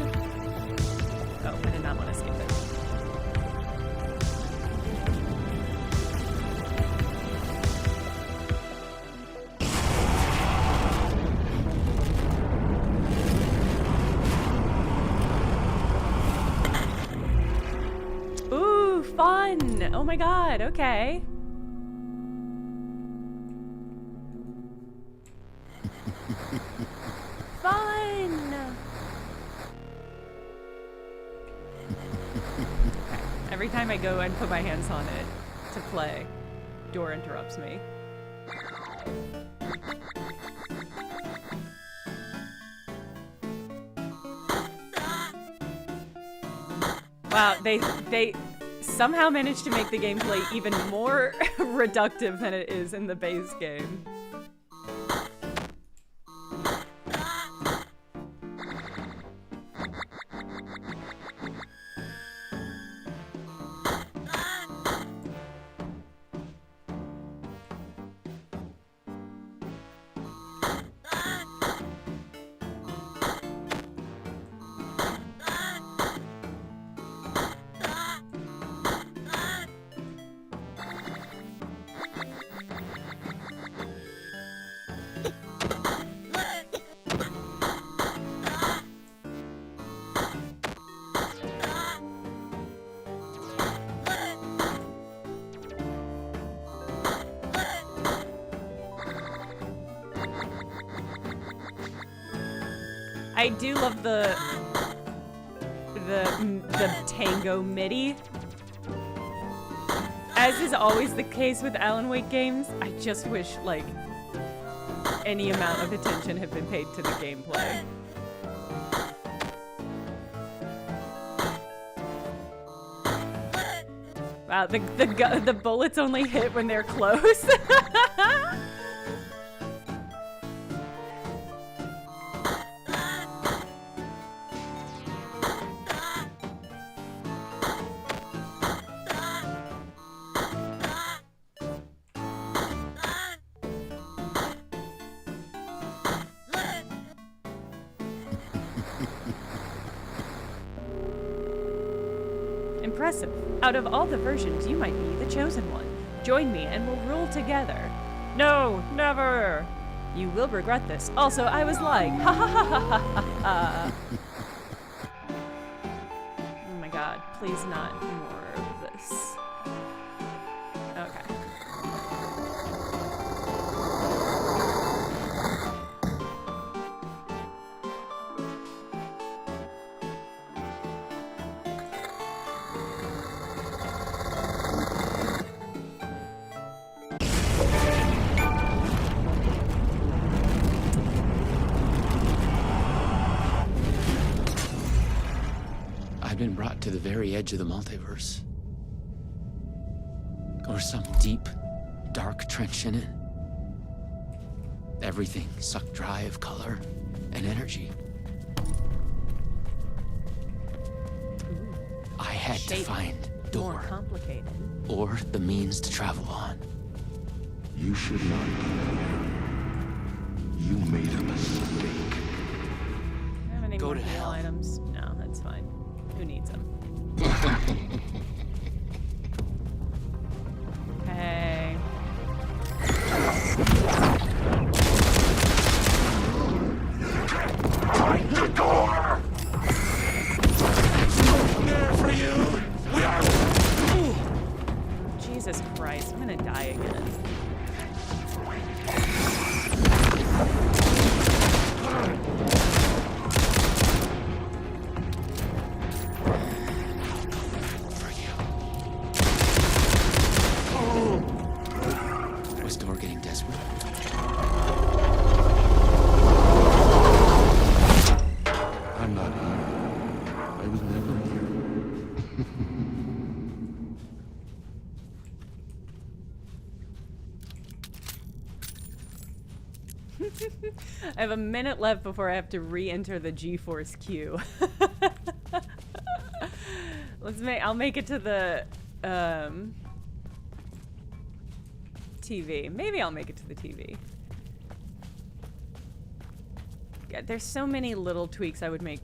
Oh, I did not want to skip it. Ooh, fun! Oh my god, okay. Fun! Okay. Every time I go and put my hands on it to play, door interrupts me. Wow, they somehow managed to make the gameplay even more reductive than it is in the base game. I do love the tango MIDI. As is always the case with Alan Wake games, I just wish, like, any amount of attention had been paid to the gameplay. Wow, the bullets only hit when they're close. Impressive. Out of all the versions, you might be the chosen one. Join me and we'll rule together. No, never! You will regret this. Also, I was like, ha ha ha ha ha ha. Oh my god, please not more of this. Okay. Been brought to the very edge of the multiverse. Or some deep, dark trench in it. Everything sucked dry of color and energy. I had to find More door complicated. or the means to travel on. You should not be here. You made a mistake. Do I have any Go more to heal hell. items? No, that's fine. Who needs them? Okay. Find the door! There for you! We are... Jesus Christ, I'm gonna die again. I have a minute left before I have to re-enter the GeForce queue. I'll make it to the TV. Maybe I'll make it to the TV. Yeah, there's so many little tweaks I would make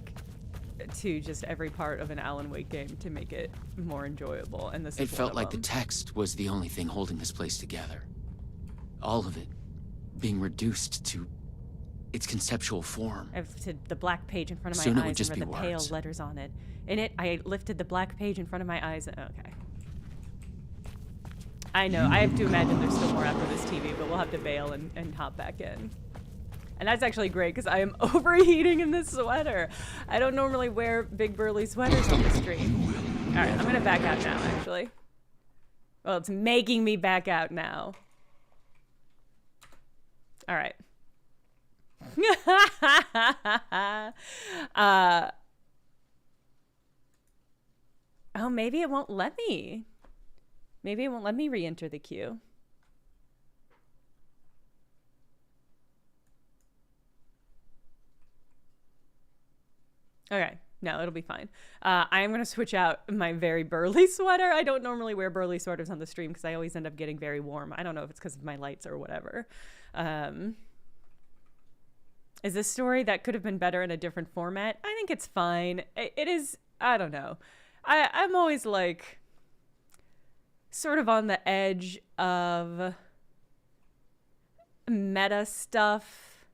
to just every part of an Alan Wake game to make it more enjoyable, and this It is felt one like of the them. text was the only thing holding this place together. All of it being reduced to its conceptual form. I lifted the black page in front of my Soon it would eyes just and read be the pale words. letters on it. In it, I lifted the black page in front of my eyes. Okay. I know. I have to imagine there's still more after this TV, but we'll have to bail and hop back in. And that's actually great because I am overheating in this sweater. I don't normally wear big burly sweaters on the stream. All right, I'm gonna back out now, actually. Well, it's making me back out now. All right. Oh, maybe it won't let me. Maybe it won't let me re-enter the queue. Okay, no, it'll be fine. I am going to switch out my very burly sweater. I don't normally wear burly sweaters on the stream because I always end up getting very warm. I don't know if it's because of my lights or whatever. Is this story that could have been better in a different format? I think it's fine. It is, I don't know. I'm always like sort of on the edge of meta stuff.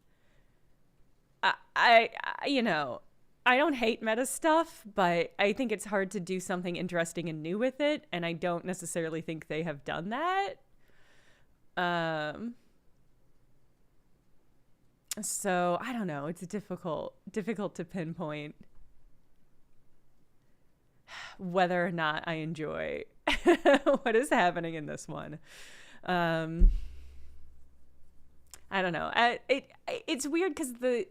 I you know, I don't hate meta stuff, but I think it's hard to do something interesting and new with it, and I don't necessarily think they have done that. So I don't know. It's difficult to pinpoint whether or not I enjoy what is happening in this one. I don't know. It's weird because the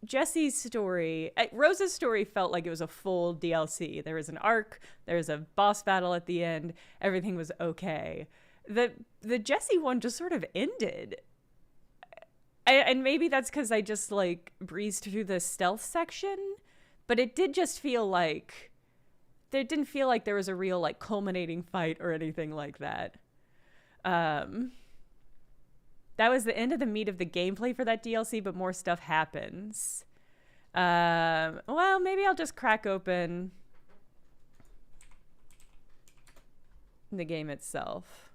Jesse's story, Rose's story felt like it was a full DLC. There was an arc, there was a boss battle at the end, everything was okay. The Jesse one just sort of ended. And maybe that's because I just like breezed through the stealth section, but it did just feel like it didn't feel like there was a real like culminating fight or anything like that. That was the end of the meat of the gameplay for that DLC, but more stuff happens. Well, maybe I'll just crack open the game itself.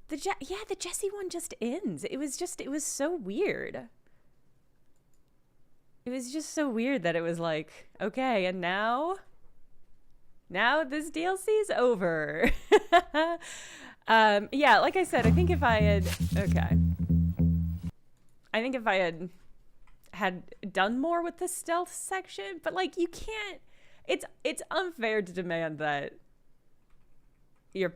The Jesse one just ends. It was so weird. It was just so weird that it was like, okay, and now this DLC's over. Yeah, like I said, I think if I had done more with the stealth section, but like you can't, it's unfair to demand that your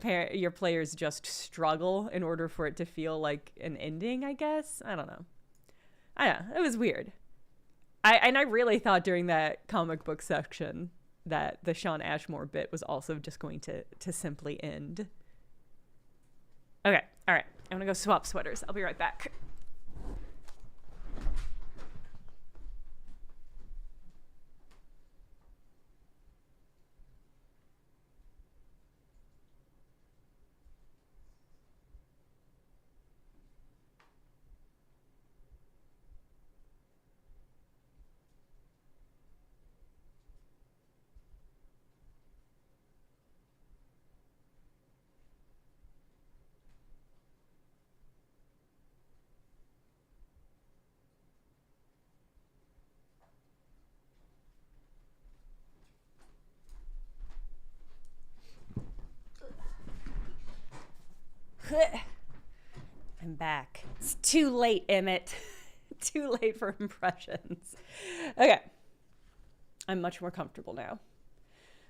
players just struggle in order for it to feel like an ending, I guess. I don't know. It was weird. I really thought during that comic book section that the Shawn Ashmore bit was also just going to simply end. Okay, all right. I'm gonna go swap sweaters. I'll be right back. I'm back. It's too late, Emmett. Too late for impressions. Okay. I'm much more comfortable now.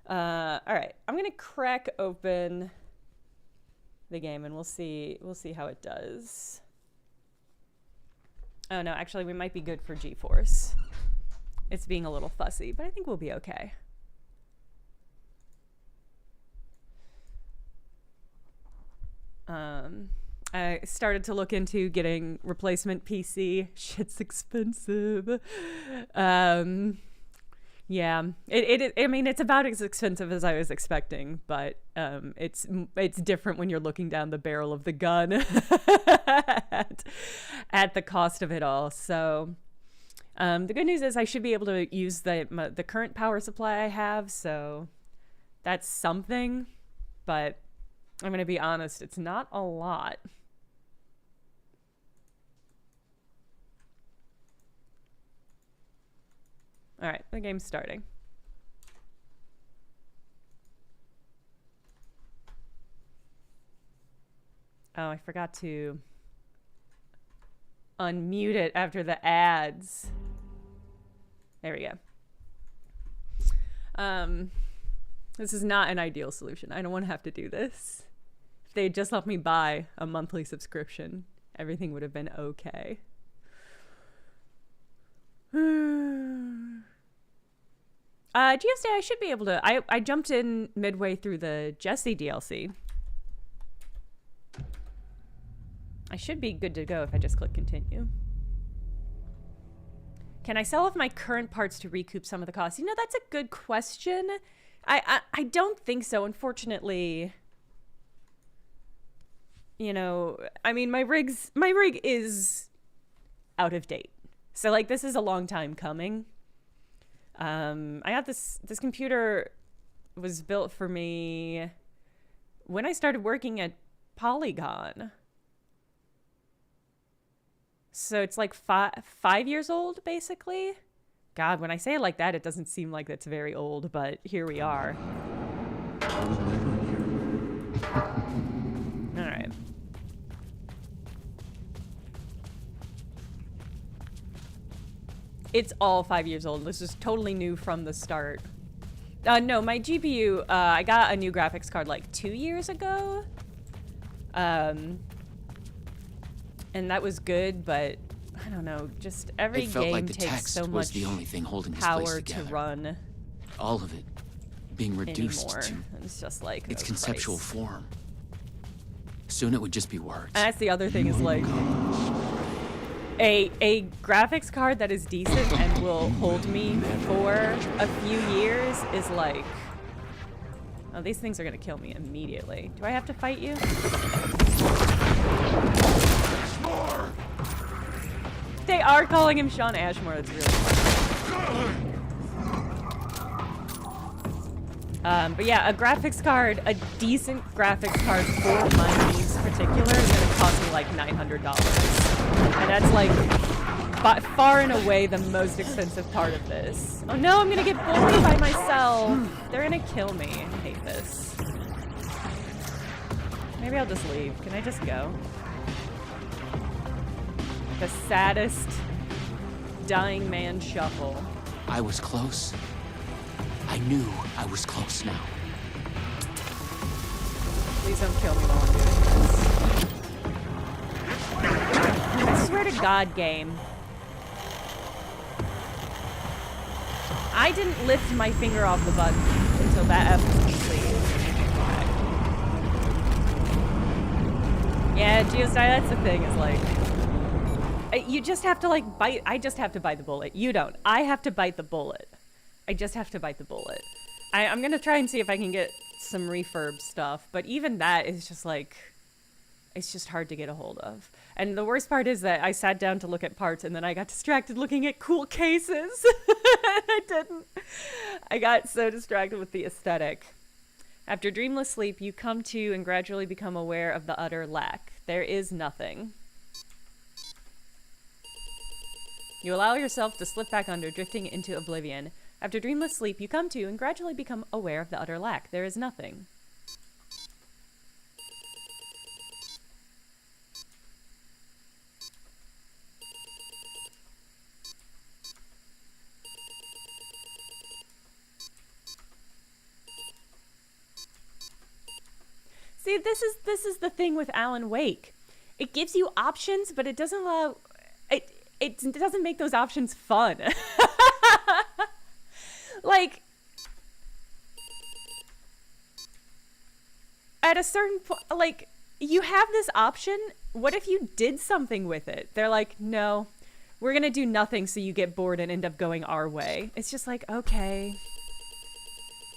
All right. I'm going to crack open the game and we'll see how it does. Oh no, actually we might be good for GeForce. It's being a little fussy, but I think we'll be okay. I started to look into getting replacement PC. Shit's expensive. Yeah, I mean, it's about as expensive as I was expecting, but it's different when you're looking down the barrel of the gun at the cost of it all. So the good news is I should be able to use the current power supply I have, so that's something. But I'm gonna be honest, it's not a lot. All right, the game's starting. Oh, I forgot to unmute it after the ads. There we go. This is not an ideal solution. I don't want to have to do this. If they had just let me buy a monthly subscription, everything would have been okay. GSA, I should be able to. I jumped in midway through the Jesse DLC. I should be good to go if I just click continue. Can I sell off my current parts to recoup some of the costs? You know, that's a good question. I don't think so, unfortunately. You know, I mean, my rig is out of date. So, like, this is a long time coming. I got this computer was built for me when I started working at Polygon. So it's like 5 years old, basically. God, when I say it like that, it doesn't seem like that's very old, but here we are. All right. It's all 5 years old. This is totally new from the start. No, my GPU, I got a new graphics card like 2 years ago. And that was good, but I don't know, just every game takes so much the only thing holding this power place together. to run. All of it being reduced anymore. to It's just like its oh, conceptual Christ. form. Soon it would just be words. And that's the other thing is like a graphics card that is decent and will hold me for a few years is like, oh, these things are gonna kill me immediately. Do I have to fight you? They are calling him Shawn Ashmore. That's really funny. But yeah, a graphics card, a decent graphics card for my needs in particular is going to cost me like $900. And that's like far and away the most expensive part of this. Oh no, I'm going to get bullied by myself. They're going to kill me. I hate this. Maybe I'll just leave. Can I just go? The saddest dying man shuffle. I was close. I knew I was close now. Please don't kill me while I'm doing this. I swear to God, game. I didn't lift my finger off the button until that F was complete. Yeah, Geosty, that's the thing, is like... You just have to, like, bite... I just have to bite the bullet. You don't. I have to bite the bullet. I just have to bite the bullet. I'm gonna try and see if I can get some refurb stuff, but even that is just like, it's just hard to get a hold of. And the worst part is that I sat down to look at parts and then I got distracted looking at cool cases. I didn't. I got so distracted with the aesthetic. After dreamless sleep, you come to and gradually become aware of the utter lack. There is nothing. You allow yourself to slip back under, drifting into oblivion. After dreamless sleep, you come to and gradually become aware of the utter lack. There is nothing. See, this is the thing with Alan Wake. It gives you options, but it doesn't allow... It doesn't make those options fun. Like, at a certain point, like, you have this option. What if you did something with it? They're like, no, we're going to do nothing so you get bored and end up going our way. It's just like, okay.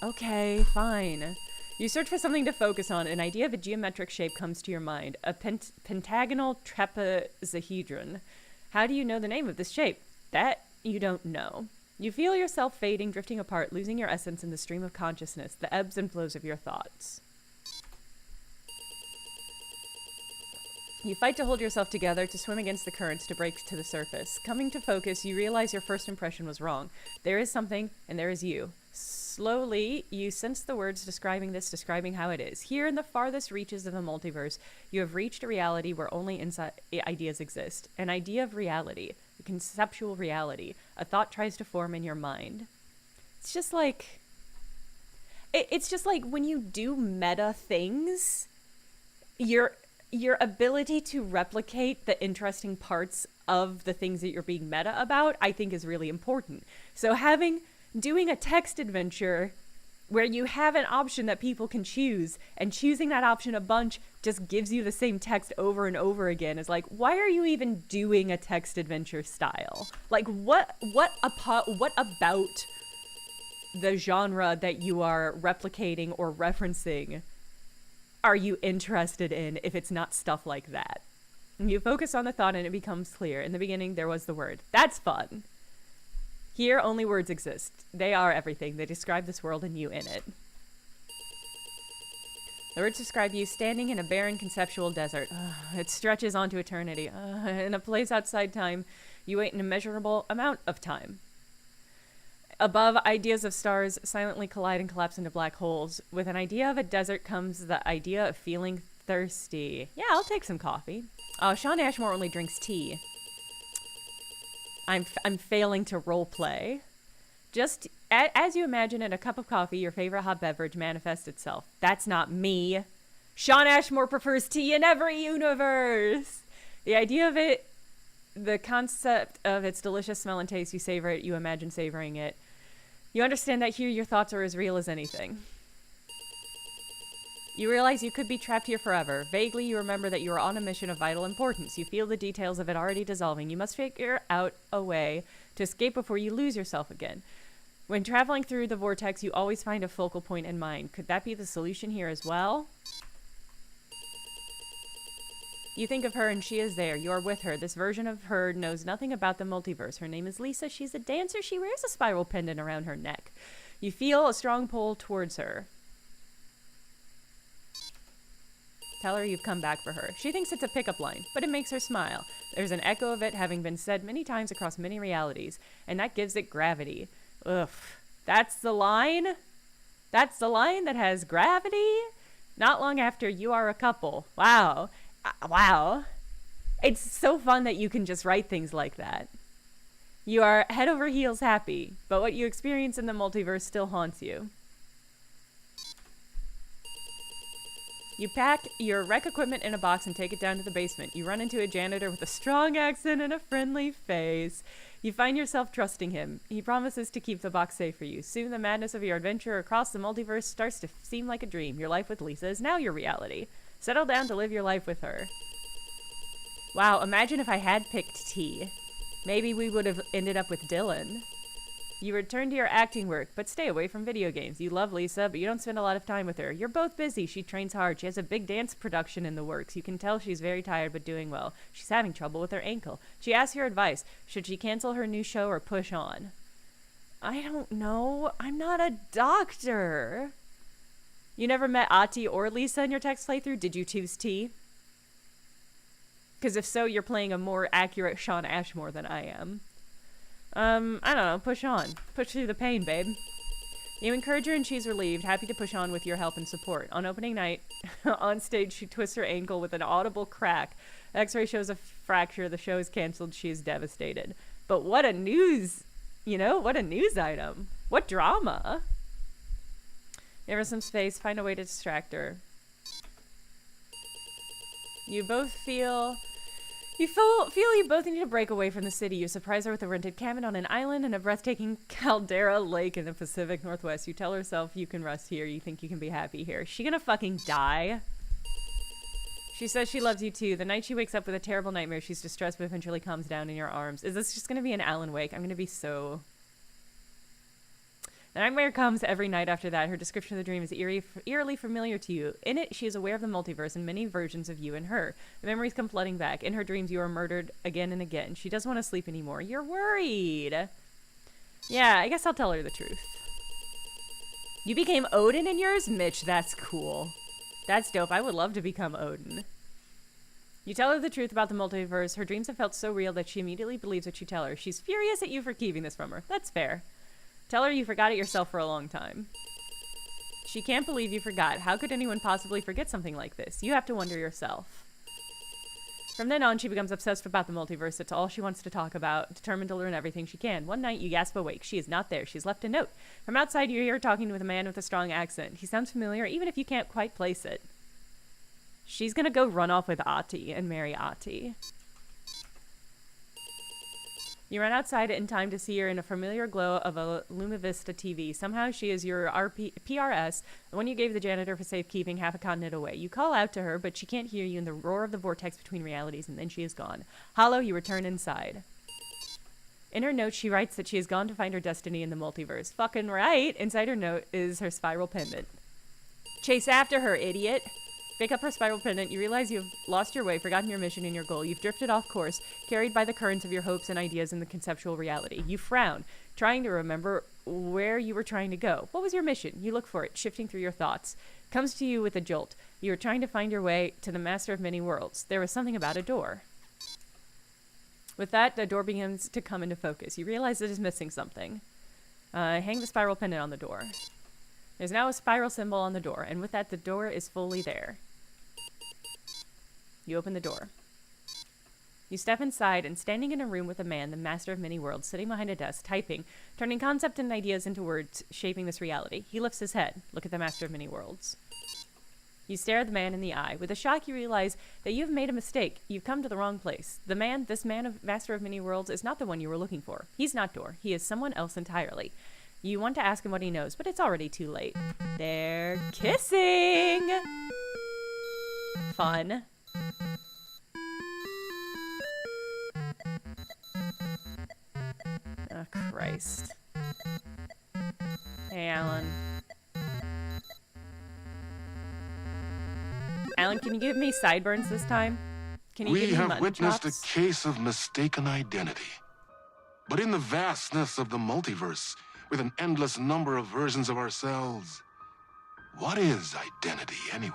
Okay, fine. You search for something to focus on. An idea of a geometric shape comes to your mind. A pentagonal trapezohedron. How do you know the name of this shape? That you don't know. You feel yourself fading, drifting apart, losing your essence in the stream of consciousness, the ebbs and flows of your thoughts. You fight to hold yourself together, to swim against the currents, to break to the surface. Coming to focus, you realize your first impression was wrong. There is something, and there is you. Slowly, you sense the words describing how it is. Here in the farthest reaches of the multiverse, you have reached a reality where only ideas exist. An idea of reality, a conceptual reality. A thought tries to form in your mind. It's just like... It's just like when you do meta things, your ability to replicate the interesting parts of the things that you're being meta about, I think is really important. So doing a text adventure where you have an option that people can choose, and choosing that option a bunch just gives you the same text over and over again is like, why are you even doing a text adventure style? Like, what about the genre that you are replicating or referencing are you interested in if it's not stuff like that? You focus on the thought and it becomes clear. In the beginning, there was the word. That's fun. Here, only words exist. They are everything. They describe this world and you in it. The words describe you standing in a barren conceptual desert. It stretches onto eternity. In a place outside time, you wait an immeasurable amount of time. Above, ideas of stars silently collide and collapse into black holes. With an idea of a desert comes the idea of feeling thirsty. Yeah, I'll take some coffee. Oh, Shawn Ashmore only drinks tea. I'm failing to roleplay. Just as you imagine in a cup of coffee, your favorite hot beverage manifests itself. That's not me. Shawn Ashmore prefers tea in every universe. The idea of it, the concept of its delicious smell and taste, you savor it, you imagine savoring it. You understand that here your thoughts are as real as anything. You realize you could be trapped here forever. Vaguely, you remember that you are on a mission of vital importance. You feel the details of it already dissolving. You must figure out a way to escape before you lose yourself again. When traveling through the vortex, you always find a focal point in mind. Could that be the solution here as well? You think of her and she is there. You are with her. This version of her knows nothing about the multiverse. Her name is Lisa. She's a dancer. She wears a spiral pendant around her neck. You feel a strong pull towards her. Tell her you've come back for her. She thinks it's a pickup line, but it makes her smile. There's an echo of it having been said many times across many realities, and that gives it gravity. Ugh. That's the line? That's the line that has gravity? Not long after, you are a couple. Wow. Wow. It's so fun that you can just write things like that. You are head over heels happy, but what you experience in the multiverse still haunts you. You pack your rec equipment in a box and take it down to the basement. You run into a janitor with a strong accent and a friendly face. You find yourself trusting him. He promises to keep the box safe for you. Soon the madness of your adventure across the multiverse starts to seem like a dream. Your life with Lisa is now your reality. Settle down to live your life with her. Wow, imagine if I had picked T. Maybe we would have ended up with Dylan. You return to your acting work, but stay away from video games. You love Lisa, but you don't spend a lot of time with her. You're both busy. She trains hard. She has a big dance production in the works. You can tell she's very tired, but doing well. She's having trouble with her ankle. She asks your advice. Should she cancel her new show or push on? I don't know. I'm not a doctor. You never met Ati or Lisa in your text playthrough? Did you choose T? Because if so, you're playing a more accurate Shawn Ashmore than I am. I don't know. Push on. Push through the pain, babe. You encourage her and she's relieved, happy to push on with your help and support. On opening night, on stage, she twists her ankle with an audible crack. X-ray shows a fracture. The show is canceled. She is devastated. But what a news, what a news item. What drama. Give her some space. Find a way to distract her. You both feel you both need to break away from the city. You surprise her with a rented cabin on an island and a breathtaking caldera lake in the Pacific Northwest. You tell herself you can rest here. You think you can be happy here. Is she gonna fucking die? She says she loves you too. The night she wakes up with a terrible nightmare, she's distressed but eventually calms down in your arms. Is this just going to be an Alan Wake? I'm going to be so... The nightmare comes every night after that. Her description of the dream is eerily familiar to you. In it, she is aware of the multiverse and many versions of you and her. The memories come flooding back. In her dreams, you are murdered again and again. She doesn't want to sleep anymore. You're worried. Yeah, I guess I'll tell her the truth. You became Odin in yours? Mitch, that's cool. That's dope. I would love to become Odin. You tell her the truth about the multiverse. Her dreams have felt so real that she immediately believes what you tell her. She's furious at you for keeping this from her. That's fair. Tell her you forgot it yourself for a long time. She can't believe you forgot. How could anyone possibly forget something like this? You have to wonder yourself. From then on, she becomes obsessed about the multiverse. It's all she wants to talk about, determined to learn everything she can. One night, you gasp awake. She is not there. She's left a note. From outside, you hear her talking with a man with a strong accent. He sounds familiar, even if you can't quite place it. She's gonna go run off with Ahti and marry Ahti. You run outside in time to see her in a familiar glow of a Lumavista TV. Somehow she is your PRS, the one you gave the janitor for safekeeping half a continent away. You call out to her, but she can't hear you in the roar of the vortex between realities, and then she is gone. Hollow, you return inside. In her note, she writes that she has gone to find her destiny in the multiverse. Fucking right! Inside her note is her spiral pendant. Chase after her, idiot! Pick up her spiral pendant, you realize you have lost your way, forgotten your mission and your goal. You've drifted off course, carried by the currents of your hopes and ideas in the conceptual reality. You frown, trying to remember where you were trying to go. What was your mission? You look for it, shifting through your thoughts. Comes to you with a jolt. You are trying to find your way to the master of many worlds. There was something about a door. With that, the door begins to come into focus. You realize it is missing something. Hang the spiral pendant on the door. There's now a spiral symbol on the door, and with that, the door is fully there. You open the door. You step inside, and standing in a room with a man, the master of many worlds, sitting behind a desk, typing, turning concept and ideas into words, shaping this reality. He lifts his head. Look at the master of many worlds. You stare at the man in the eye. With a shock, you realize that you've made a mistake. You've come to the wrong place. This man of master of many worlds, is not the one you were looking for. He's not Dor. He is someone else entirely. You want to ask him what he knows, but it's already too late. They're kissing! Fun. Oh, Christ. Hey, Alan. Alan, can you give me sideburns this time? Can you give me mutton chops? We have witnessed a case of mistaken identity. But in the vastness of the multiverse, with an endless number of versions of ourselves, what is identity anyway?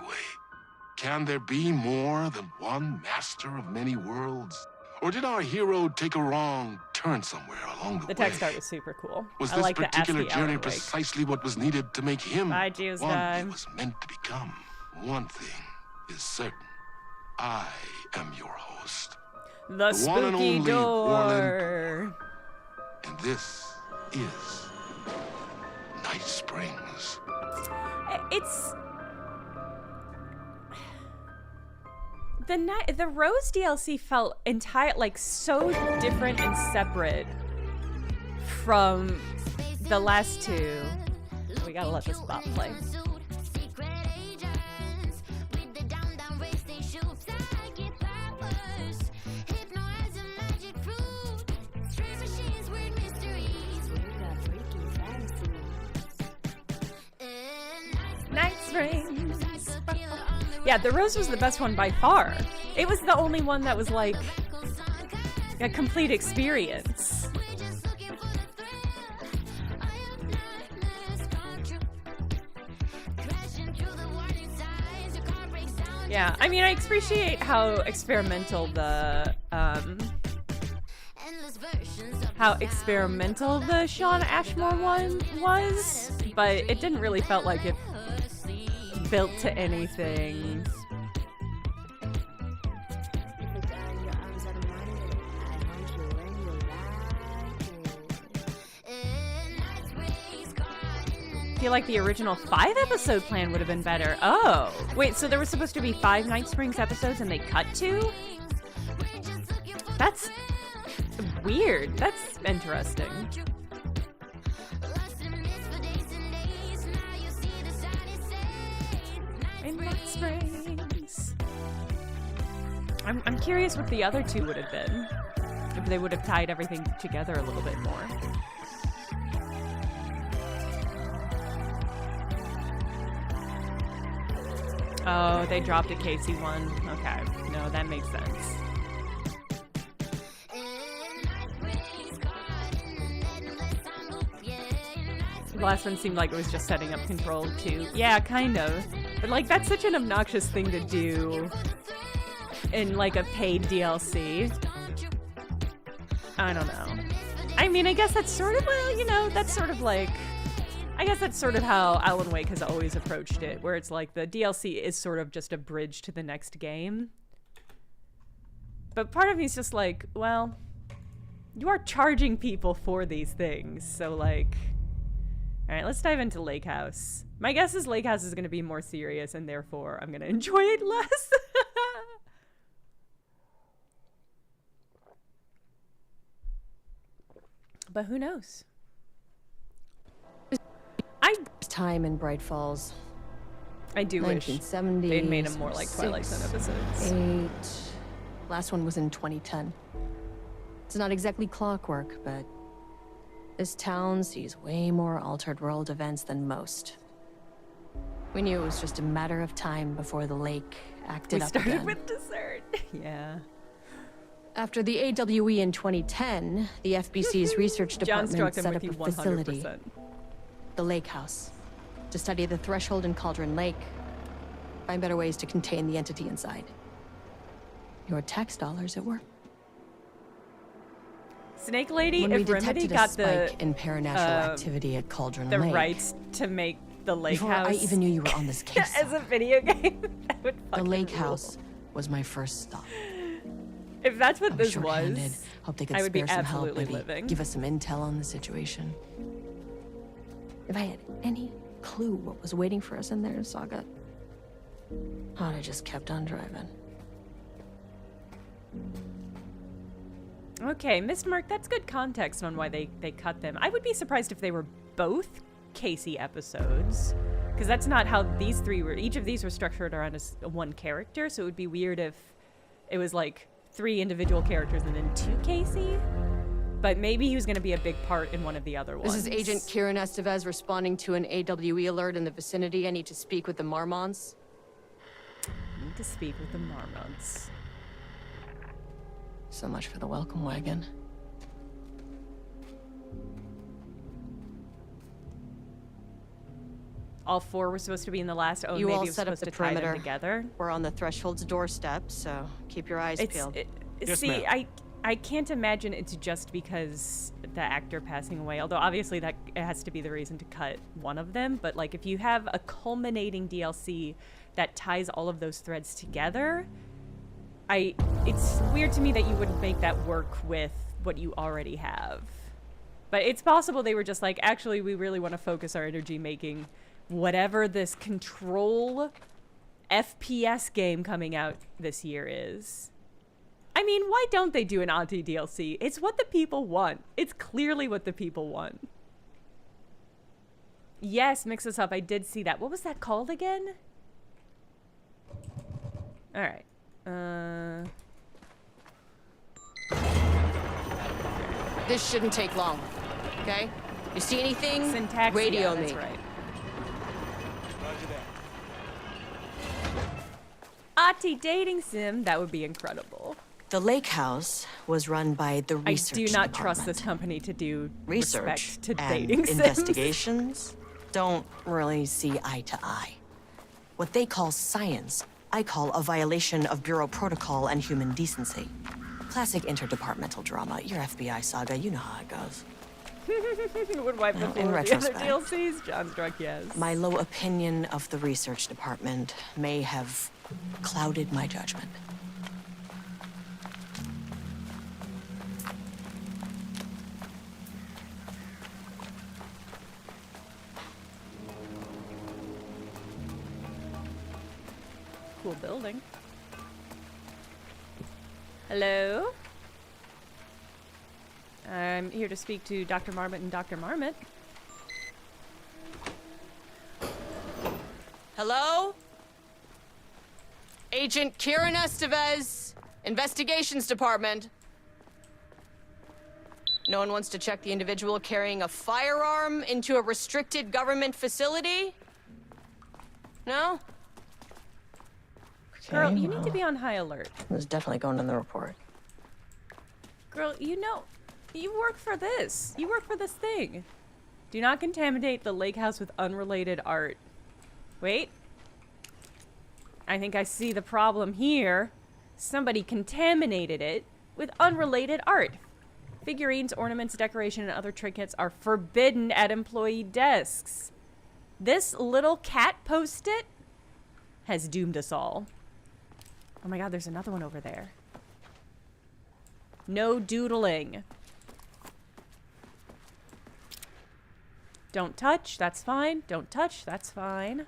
Can there be more than one master of many worlds? Or did our hero take a wrong turn somewhere along the way? The text art was super cool. Was I this like particular the journey precisely what was needed to make him one he was meant to become? One thing is certain. I am your host. The one and spooky only door. And this is Night Springs. It's... The Rose DLC felt so different and separate from the last two. We gotta let this bot play. Night Springs. Yeah, the Rose was the best one by far. It was the only one that was like a complete experience. Yeah, I mean, I appreciate how experimental the Shawn Ashmore one was, but it didn't really felt like it built to anything. I feel like the original 5-episode plan would have been better. Oh, wait, so there was supposed to be 5 Night Springs episodes and they cut 2? That's weird. That's interesting. In Night Springs. I'm curious what the other two would have been. If they would have tied everything together a little bit more. Oh, they dropped a Casey one. Okay. No, that makes sense. The last one seemed like it was just setting up Control 2. Yeah, kind of. But, like, that's such an obnoxious thing to do in, like, a paid DLC. I don't know. I mean, I guess that's sort of, well, you know, that's sort of like... I guess that's sort of how Alan Wake has always approached it, where it's like the DLC is sort of just a bridge to the next game. But part of me is just like, well, you are charging people for these things, so like... Alright, let's dive into Lake House. My guess is Lake House is going to be more serious, and therefore I'm going to enjoy it less. But who knows? Time in Bright Falls. I do wish 1970s, they'd made them more like Twilight Zone episodes. Last one was in 2010. It's not exactly clockwork, but this town sees way more altered world events than most. We knew it was just a matter of time before the lake acted up again. We started with dessert. Yeah. After the AWE in 2010, the FBC's research department set up a facility, the Lake House, to study the Threshold and Cauldron Lake, find better ways to contain the entity inside. Your tax dollars at work. Snake Lady, When if we Remedy detected a got spike in paranatural activity at Cauldron the Lake, rights to make the Lake before House I even knew you were on this case, as a video game, that would the fucking Lake rule. House was my first stop. If that's what I this short-handed. was, Hope they could I would be spare some help, absolutely maybe living. give us some intel on the situation. If I had any clue what was waiting for us in there, Saga, I'd have just kept on driving. Okay, Miss Merc, that's good context on why they cut them. I would be surprised if they were both Casey episodes, because that's not how these three were. Each of these were structured around one character, so it would be weird if it was like 3 individual characters and then 2 Casey. But maybe he was going to be a big part in one of the other ones. This is Agent Kieran Estevez responding to an AWE alert in the vicinity. I need to speak with the Marmonts. Need to speak with the Marmonts. So much for the welcome wagon. All 4 were supposed to be in the last. Oh, You maybe all it was set up supposed the to tie them perimeter. together. We're on the Threshold's doorstep, so keep your eyes peeled. Yes, See, ma'am. I can't imagine it's just because the actor passing away, although obviously that it has to be the reason to cut one of them. But like, if you have a culminating DLC that ties all of those threads together, it's weird to me that you wouldn't make that work with what you already have. But it's possible they were just like, actually, we really want to focus our energy making whatever this Control FPS game coming out this year is. I mean, why don't they do an Auntie DLC? It's what the people want. It's clearly what the people want. Yes, Mix Us Up. I did see that. What was that called again? All right. This shouldn't take long, okay? You see anything? Syntax. Radio yeah, that's me. right. Auntie dating sim. That would be incredible. The Lake House was run by the I research do not department. trust this company to do Research respect to and dating sims. investigations don't really see eye to eye. What they call science, I call a violation of Bureau protocol and human decency. Classic interdepartmental drama. Your FBI saga, you know how it goes. Would wipe the Well, floor in with the other retrospect, DLCs. John's drunk, yes. My low opinion of the research department may have clouded my judgment. Cool building. Hello? I'm here to speak to Dr. Marmot and Dr. Marmot. Hello? Agent Kieran Estevez Investigations department. No one wants to check the individual carrying a firearm into a restricted government facility? No? Girl, Okay, you need to be on high alert. It was definitely going in the report. Girl, you know, you work for this. You work for this thing. Do not contaminate the lake house with unrelated art. Wait. I think I see the problem here. Somebody contaminated it with unrelated art. Figurines, ornaments, decoration, and other trinkets are forbidden at employee desks. This little cat post-it has doomed us all. Oh my god, there's another one over there. No doodling. Don't touch, that's fine. Don't touch, that's fine.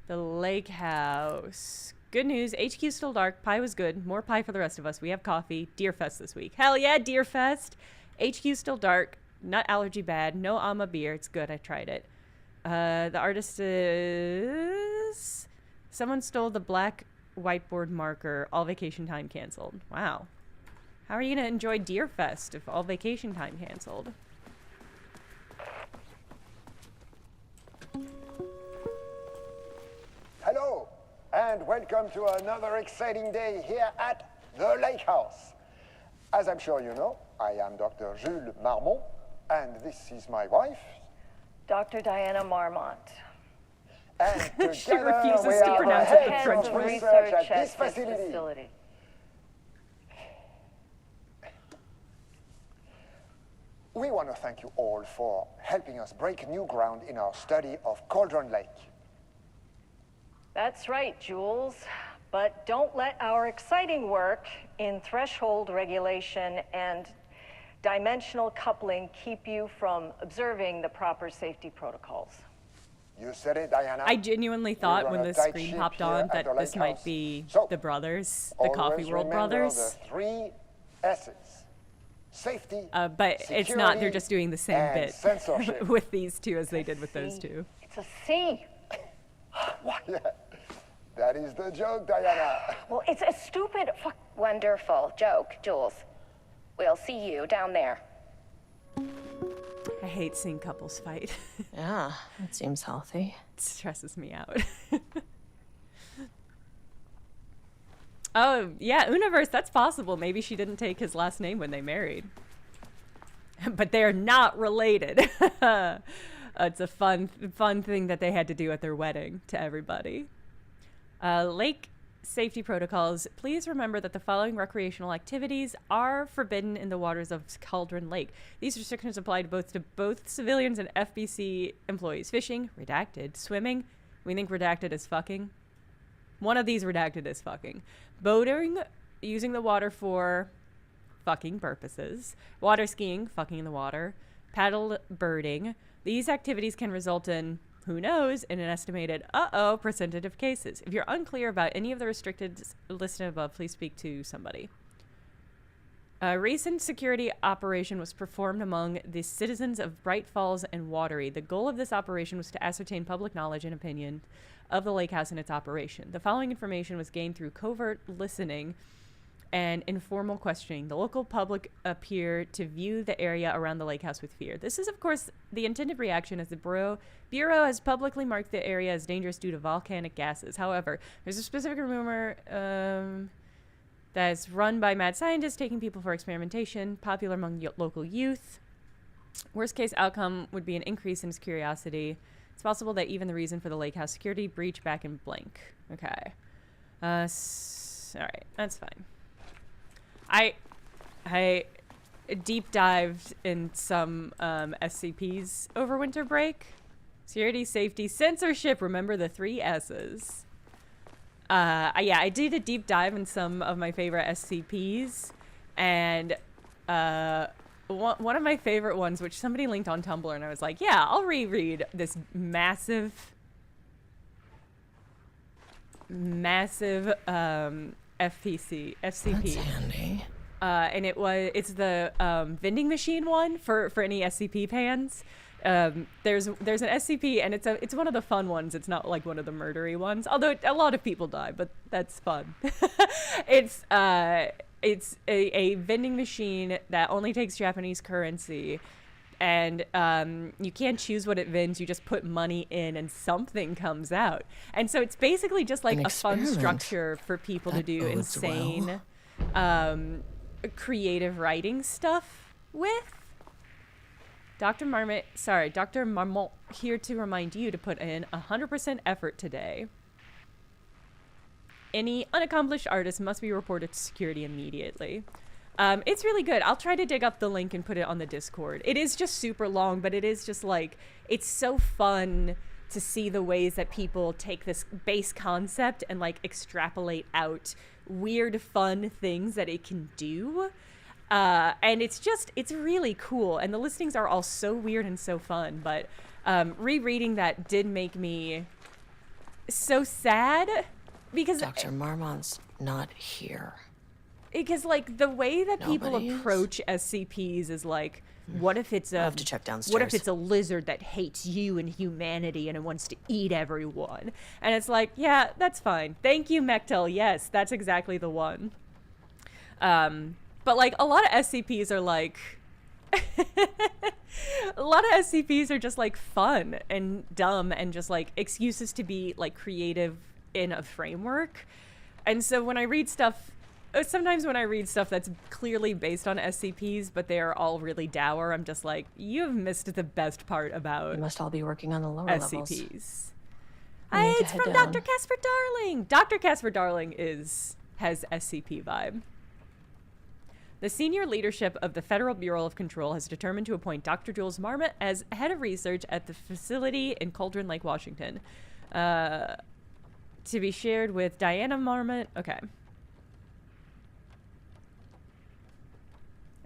The lake house. Good news, HQ's still dark. Pie was good. More pie for the rest of us. We have coffee. Deerfest this week. Hell yeah, Deerfest. HQ's still dark. Nut allergy bad. No Ama beer. It's good. I tried it. The artist is... Someone stole the black whiteboard marker. All vacation time canceled. Wow. How are you going to enjoy Deerfest if all vacation time canceled? Hello, and welcome to another exciting day here at the Lake House. As I'm sure you know, I am Dr. Jules Marmont, and this is my wife, Dr. Diana Marmont. And She together refuses we to are pronounce the it the heads French of way. research at this facility. We want to thank you all for helping us break new ground in our study of Cauldron Lake. That's right, Jules. But don't let our exciting work in threshold regulation and dimensional coupling keep you from observing the proper safety protocols. You said it, Diana. I genuinely thought when the screen popped on that this might be the brothers, the Coffee World brothers. The 3 S's. Safety, but it's not. They're just doing the same bit censorship. with these two as they did with those two. It's a C. Yeah, that is the joke, Diana. Well, it's a stupid Wonderful joke, Jules. We'll see you down there. I hate seeing couples fight. Yeah, that seems healthy. It stresses me out. Oh, yeah, Universe, that's possible. Maybe she didn't take his last name when they married. But they're not related. It's a fun thing that they had to do at their wedding to everybody. Lake safety protocols. Please remember that the following recreational activities are forbidden in the waters of Cauldron Lake. These restrictions apply to both civilians and FBC employees. Fishing, redacted. Swimming, we think redacted is fucking. One of these redacted is fucking. Boating, using the water for fucking purposes. Water skiing, fucking in the water. Paddle birding. These activities can result in, who knows, in an estimated percentage of cases. If you're unclear about any of the restricted listed above, please speak to somebody. A recent security operation was performed among the citizens of Bright Falls and Watery. The goal of this operation was to ascertain public knowledge and opinion of the lake house and its operation. The following information was gained through covert listening and informal questioning. The local public appear to view the area around the lake house with fear. This is, of course, the intended reaction as the Bureau has publicly marked the area as dangerous due to volcanic gases. However, there's a specific rumor that's run by mad scientists taking people for experimentation, popular among local youth. Worst case outcome would be an increase in his curiosity. It's possible that even the reason for the lake house security breach back in blank. Okay. All right, that's fine. I deep dived in some SCPs over winter break. Security, safety, censorship. Remember the 3 S's. Yeah, I did a deep dive in some of my favorite SCPs, and one of my favorite ones, which somebody linked on Tumblr, and I was like, yeah, I'll reread this massive FCP. That's handy. And it's the vending machine one for any SCP fans. There's an SCP, and it's one of the fun ones. It's not like one of the murdery ones, although a lot of people die, but that's fun. It's a vending machine that only takes Japanese currency, and you can't choose what it vends. You just put money in, and something comes out. And so it's basically just like a fun structure for people to do insane, creative writing stuff with. Dr. Marmot here to remind you to put in 100% effort today. Any unaccomplished artist must be reported to security immediately. It's really good. I'll try to dig up the link and put it on the Discord. It is just super long, but it is just like, it's so fun to see the ways that people take this base concept and like extrapolate out weird, fun things that it can do. And it's really cool. And the listings are all so weird and so fun. But rereading that did make me so sad because Dr. Marmont's not here. Because like the way that people approach SCPs is like, what if it's I'll have to check downstairs. What if it's a lizard that hates you and humanity and it wants to eat everyone? And it's like, yeah, that's fine. Thank you, Mechtel. Yes, that's exactly the one. But like a lot of SCPs are like a lot of SCPs are just like fun and dumb and just like excuses to be like creative in a framework. And so when I read stuff, sometimes when I read stuff that's clearly based on SCPs, but they are all really dour, I'm just like, you have missed the best part about You must all be working on the lower SCPs. Levels. It's from Dr. Casper Darling. Dr. Casper Darling has SCP vibe. The senior leadership of the Federal Bureau of Control has determined to appoint Dr. Jules Marmot as head of research at the facility in Cauldron Lake, Washington. To be shared with Diana Marmot. Okay.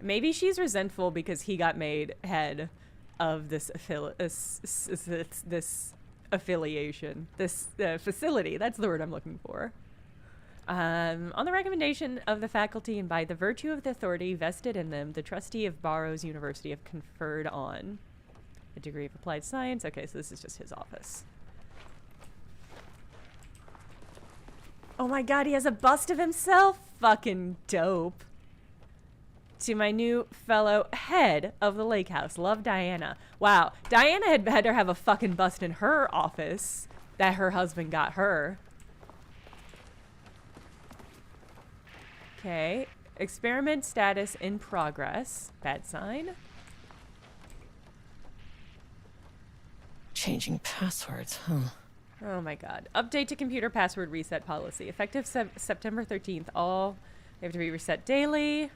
Maybe she's resentful because he got made head of this affiliation, this facility. That's the word I'm looking for. On the recommendation of the faculty and by the virtue of the authority vested in them, the trustee of Barrows University have conferred on a degree of applied science. Okay, so this is just his office. Oh my god, he has a bust of himself? Fucking dope. To my new fellow head of the lake house. Love, Diana. Wow, Diana had better have a fucking bust in her office that her husband got her. Okay. Experiment status in progress. Bad sign. Changing passwords, huh? Oh my god. Update to computer password reset policy. Effective September 13th. All they have to be reset daily.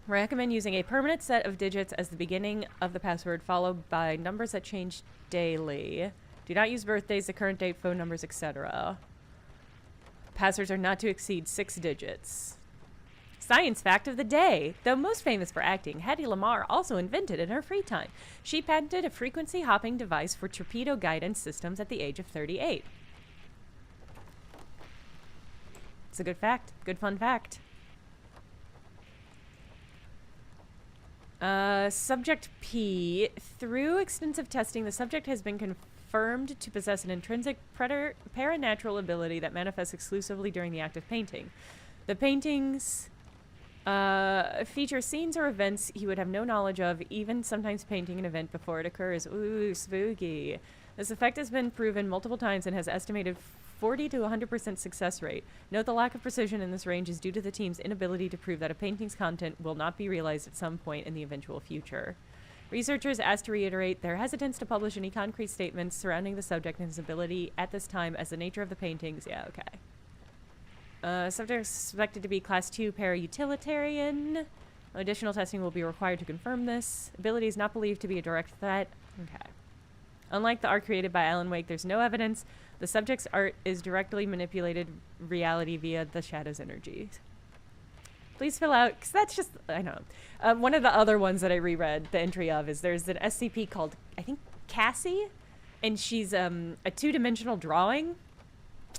Recommend using a permanent set of digits as the beginning of the password, followed by numbers that change daily. Do not use birthdays, the current date, phone numbers, etc. Passwords are not to exceed 6 digits. Science fact of the day. Though most famous for acting, Hedy Lamarr also invented in her free time. She patented a frequency hopping device for torpedo guidance systems at the age of 38. It's a good fact. Good fun fact. Subject P. Through extensive testing, the subject has been confirmed to possess an intrinsic paranatural ability that manifests exclusively during the act of painting. The paintings feature scenes or events he would have no knowledge of, even sometimes painting an event before it occurs. Ooh, spooky. This effect has been proven multiple times and has estimated 40 to 100% success rate. Note the lack of precision in this range is due to the team's inability to prove that a painting's content will not be realized at some point in the eventual future. Researchers asked to reiterate their hesitance to publish any concrete statements surrounding the subject and his ability at this time as the nature of the paintings. Yeah, okay. Subject is suspected to be Class 2 para-utilitarian. Additional testing will be required to confirm this. Ability is not believed to be a direct threat. Okay. Unlike the art created by Alan Wake, there's no evidence the subject's art is directly manipulated reality via the shadow's energies. Please fill out, because that's just, I know. One of the other ones that I reread the entry of is there's an SCP called, I think, Cassie, and she's a two-dimensional drawing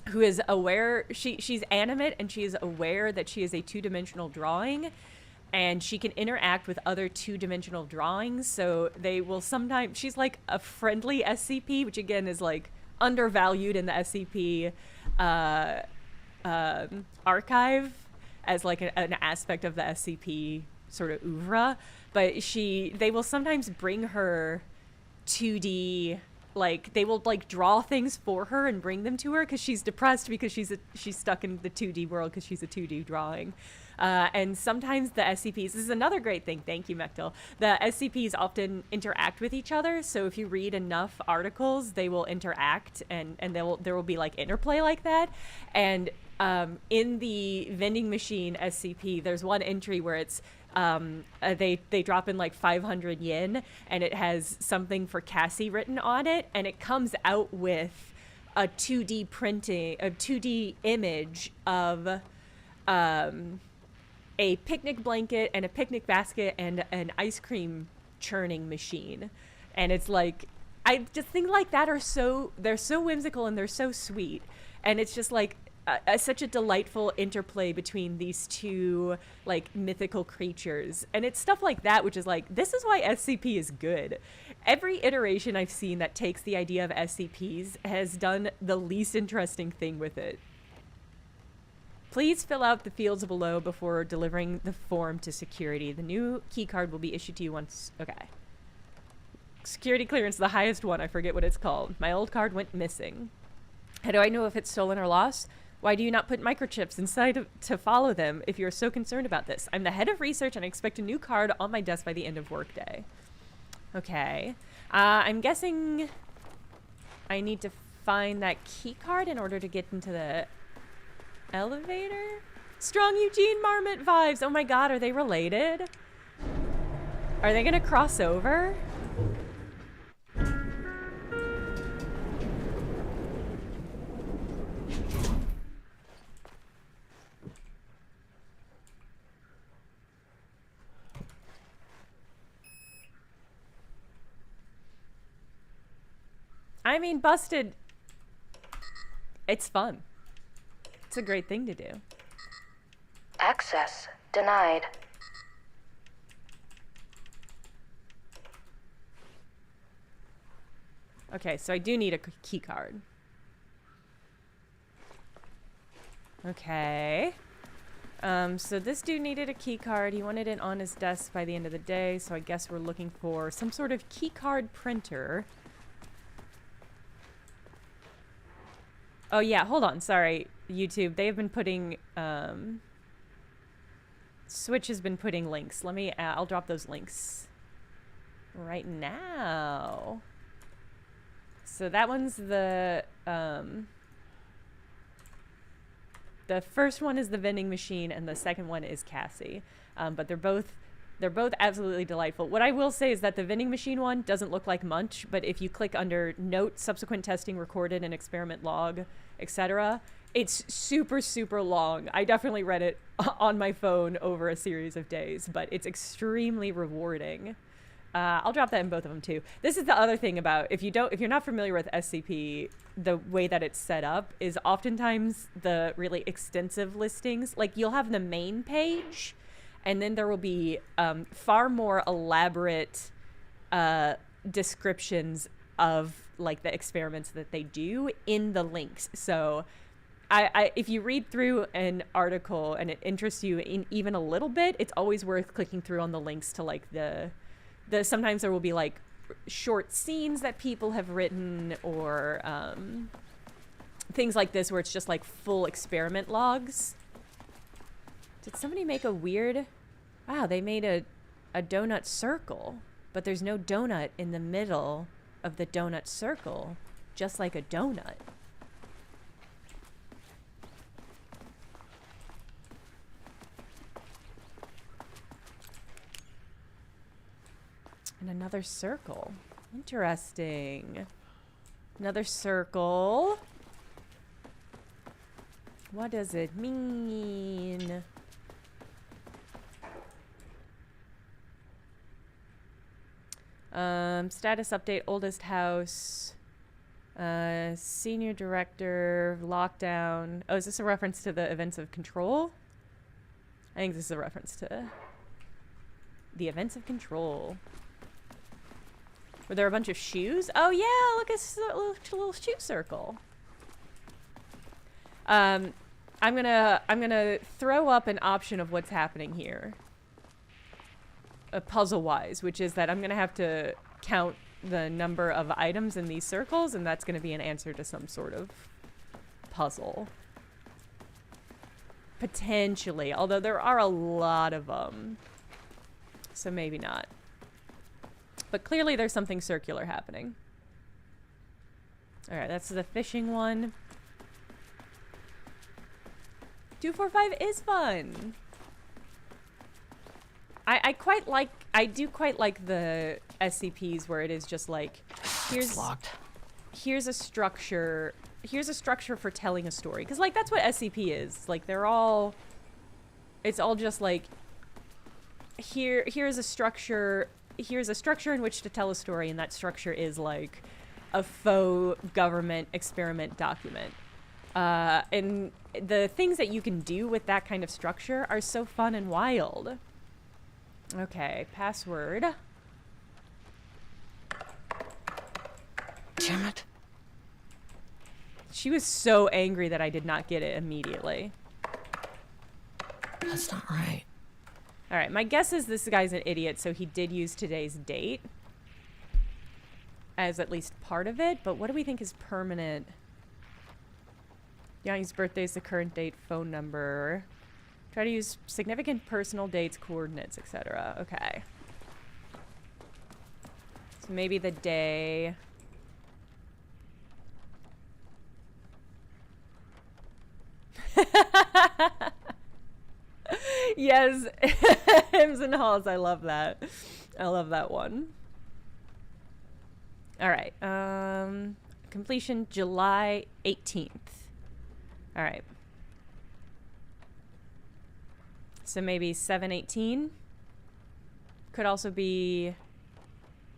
who is aware, she's animate and she is aware that she is a two-dimensional drawing, and she can interact with other two-dimensional drawings. So they will sometimes, she's like a friendly SCP, which again is like undervalued in the SCP archive as like an aspect of the SCP sort of oeuvre. But they will sometimes bring her 2D, like they will like draw things for her and bring them to her because she's depressed because she's stuck in the 2D world because she's a 2D drawing. And sometimes the SCPs, this is another great thing, thank you, Mechtel, the SCPs often interact with each other, so if you read enough articles, they will interact, and there will be, like, interplay like that, and in the vending machine SCP, there's one entry where it's, they drop in, like, 500 yen, and it has something for Cassie written on it, and it comes out with a 2D image of, a picnic blanket and a picnic basket and an ice cream churning machine. And it's like, I just think like that they're so whimsical and they're so sweet. And it's just like such a delightful interplay between these two like mythical creatures. And it's stuff like that, which is like, this is why SCP is good. Every iteration I've seen that takes the idea of SCPs has done the least interesting thing with it. Please fill out the fields below before delivering the form to security. The new key card will be issued to you once... Okay. Security clearance, the highest one. I forget what it's called. My old card went missing. How do I know if it's stolen or lost? Why do you not put microchips inside to follow them if you're so concerned about this? I'm the head of research and I expect a new card on my desk by the end of workday. Okay. I'm guessing I need to find that key card in order to get into the... elevator? Strong Eugene Marmot vibes. Oh my god, are they related? Are they gonna cross over? I mean, busted. It's fun. It's a great thing to do. Access denied. Okay, so I do need a key card. Okay. So this dude needed a key card. He wanted it on his desk by the end of the day, so I guess we're looking for some sort of key card printer. Oh yeah, hold on, sorry, YouTube. They have been putting, Switch has been putting links. Let me, I'll drop those links right now. So that one's the first one is the vending machine and the second one is Cassie. But they're both absolutely delightful. What I will say is that the vending machine one doesn't look like much, but if you click under note, subsequent testing recorded and experiment log, etc., it's super, super long. I definitely read it on my phone over a series of days, but it's extremely rewarding. I'll drop that in both of them too. This is the other thing about, if you're not familiar with SCP, the way that it's set up is oftentimes the really extensive listings, like you'll have the main page, and then there will be far more elaborate descriptions of like the experiments that they do in the links. So if you read through an article and it interests you in even a little bit, it's always worth clicking through on the links to like the sometimes there will be like short scenes that people have written or things like this where it's just like full experiment logs. Did somebody make a weird... Wow, they made a donut circle, but there's no donut in the middle of the donut circle, just like a donut. And another circle. Interesting. Another circle. What does it mean? Status update, oldest house, senior director, lockdown. Oh, is this a reference to the events of Control? I think this is a reference to The events of Control. Were there a bunch of shoes? Oh yeah, look, it's a little shoe circle. I'm gonna throw up an option of what's happening here. Puzzle-wise, which is that I'm gonna have to count the number of items in these circles, and that's gonna be an answer to some sort of puzzle. Potentially, although there are a lot of them. So maybe not. But clearly there's something circular happening. Alright, that's the fishing one. 245 is fun. I do quite like the SCPs where it is just like, here's a structure for telling a story. Because like that's what SCP is. Like it's all just like, here's a structure in which to tell a story, and that structure is like a faux government experiment document. And the things that you can do with that kind of structure are so fun and wild. Okay, password. Damn it. She was so angry that I did not get it immediately. That's not right. Alright, my guess is this guy's an idiot, so he did use today's date as at least part of it, but what do we think is permanent? Yanni's birthday is the current date, phone number. Try to use significant personal dates, coordinates, etc. Okay. So maybe the day. Yes. Hymns and halls. I love that. I love that one. All right. Completion July 18th. All right. So maybe 7/18 could also be.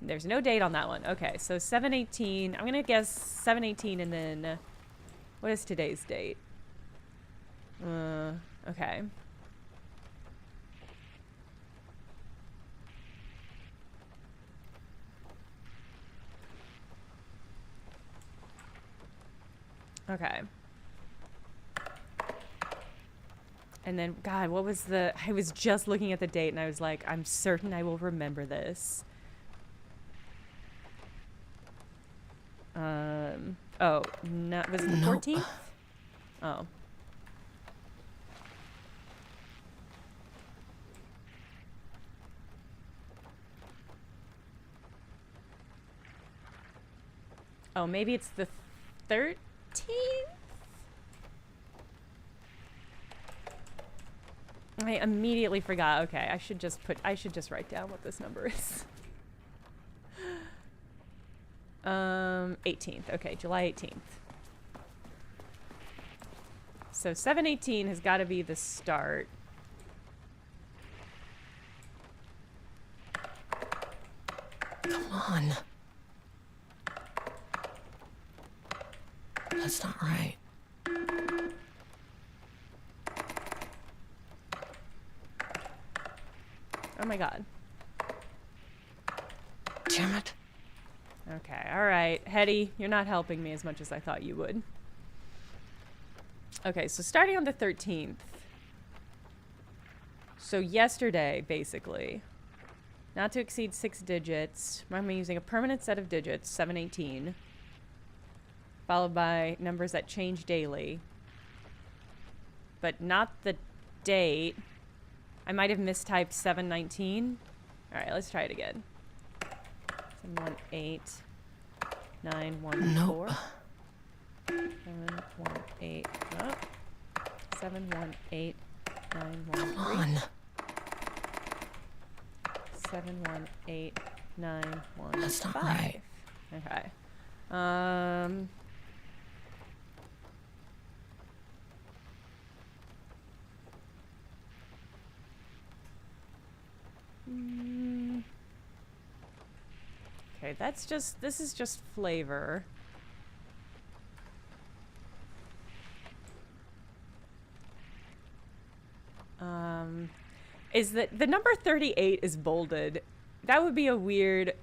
There's no date on that one. Okay, so 7/18. I'm gonna guess 7/18, and then what is today's date? Okay. Okay. And then, God, what was the... I was just looking at the date, and I was like, I'm certain I will remember this. Oh, no, was it the 14th? Oh. Oh, maybe it's the 13th? I immediately forgot. Okay, I should just write down what this number is. 18th. Okay, July 18th. So 7/18 has got to be the start. Come on. That's not right. Oh my God. Damn it. Okay, alright. Hetty, you're not helping me as much as I thought you would. Okay, so starting on the 13th. So yesterday, basically. Not to exceed 6 digits. I'm using a permanent set of digits, 7/18. Followed by numbers that change daily. But not the date. I might have mistyped 7/19. Alright, let's try it again. 718 914. Nope. 718. Oh. 718 913. Come on. 718 915. That's not right. Okay. Okay, this is just flavor. is that the number 38 is bolded. That would be a weird...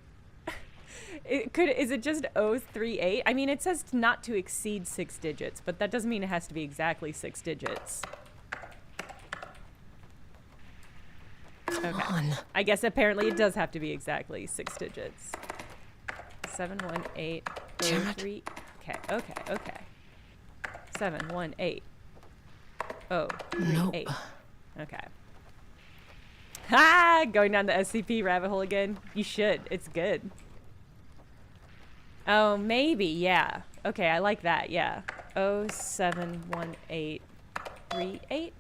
Is it just 038? I mean, it says not to exceed 6 digits, but that doesn't mean it has to be exactly 6 digits. Okay. I guess apparently it does have to be exactly 6 digits. 71803. Okay, okay, okay. 718. Oh, nope. 8. Okay. Ha! Going down the SCP rabbit hole again. You should. It's good. Oh, maybe. Yeah. Okay, I like that. Yeah. 071838.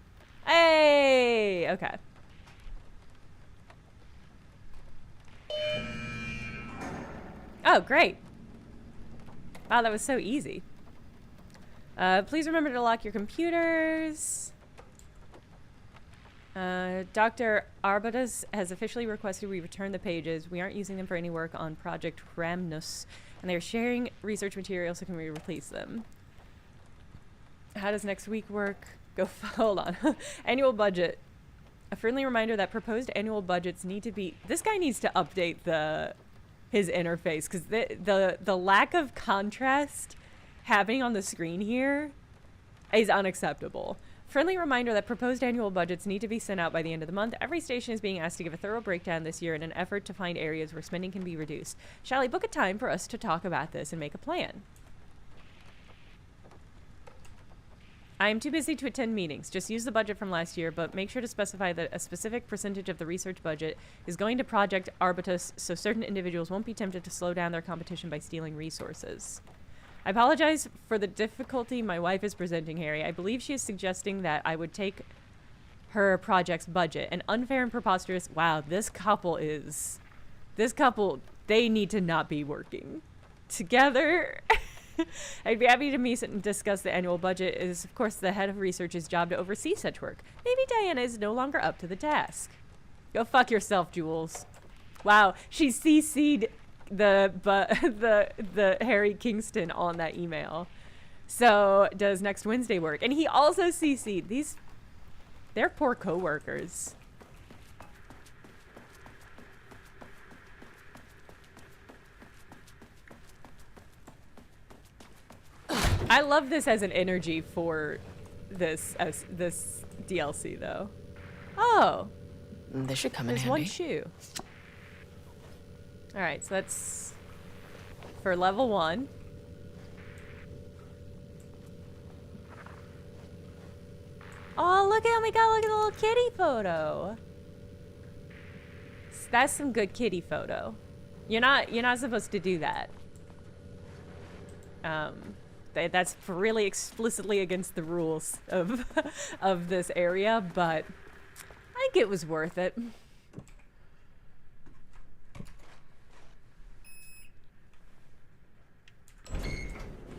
Hey! Okay. Oh, great. Wow, that was so easy. Please remember to lock your computers. Dr. Arbutus has officially requested we return the pages. We aren't using them for any work on Project Ramnus, and they are sharing research materials, so can we replace them? How does next week work? Hold on. Annual budget. A friendly reminder that proposed annual budgets need to be... This guy needs to update his interface, because the lack of contrast happening on the screen here is unacceptable. Friendly reminder that proposed annual budgets need to be sent out by the end of the month. Every station is being asked to give a thorough breakdown this year in an effort to find areas where spending can be reduced. Shall I book a time for us to talk about this and make a plan? I am too busy to attend meetings. Just use the budget from last year, but make sure to specify that a specific percentage of the research budget is going to Project Arbutus so certain individuals won't be tempted to slow down their competition by stealing resources. I apologize for the difficulty my wife is presenting, Harry. I believe she is suggesting that I would take her project's budget. An unfair and preposterous... Wow, this couple, they need to not be working together. I'd be happy to meet and discuss the annual budget. It is, of course, the head of research's job to oversee such work. Maybe Diana is no longer up to the task. Go fuck yourself, Jules. Wow, she CC'd... the Harry Kingston on that email. So does next Wednesday work? And he also CC'd they're poor co-workers. I love this as an energy for this DLC though. Oh, this should come in handy. There's one shoe. All right, so that's for level 1. Oh, look at look at the little kitty photo. That's some good kitty photo. You're not supposed to do that. That's really explicitly against the rules of of this area, but I think it was worth it.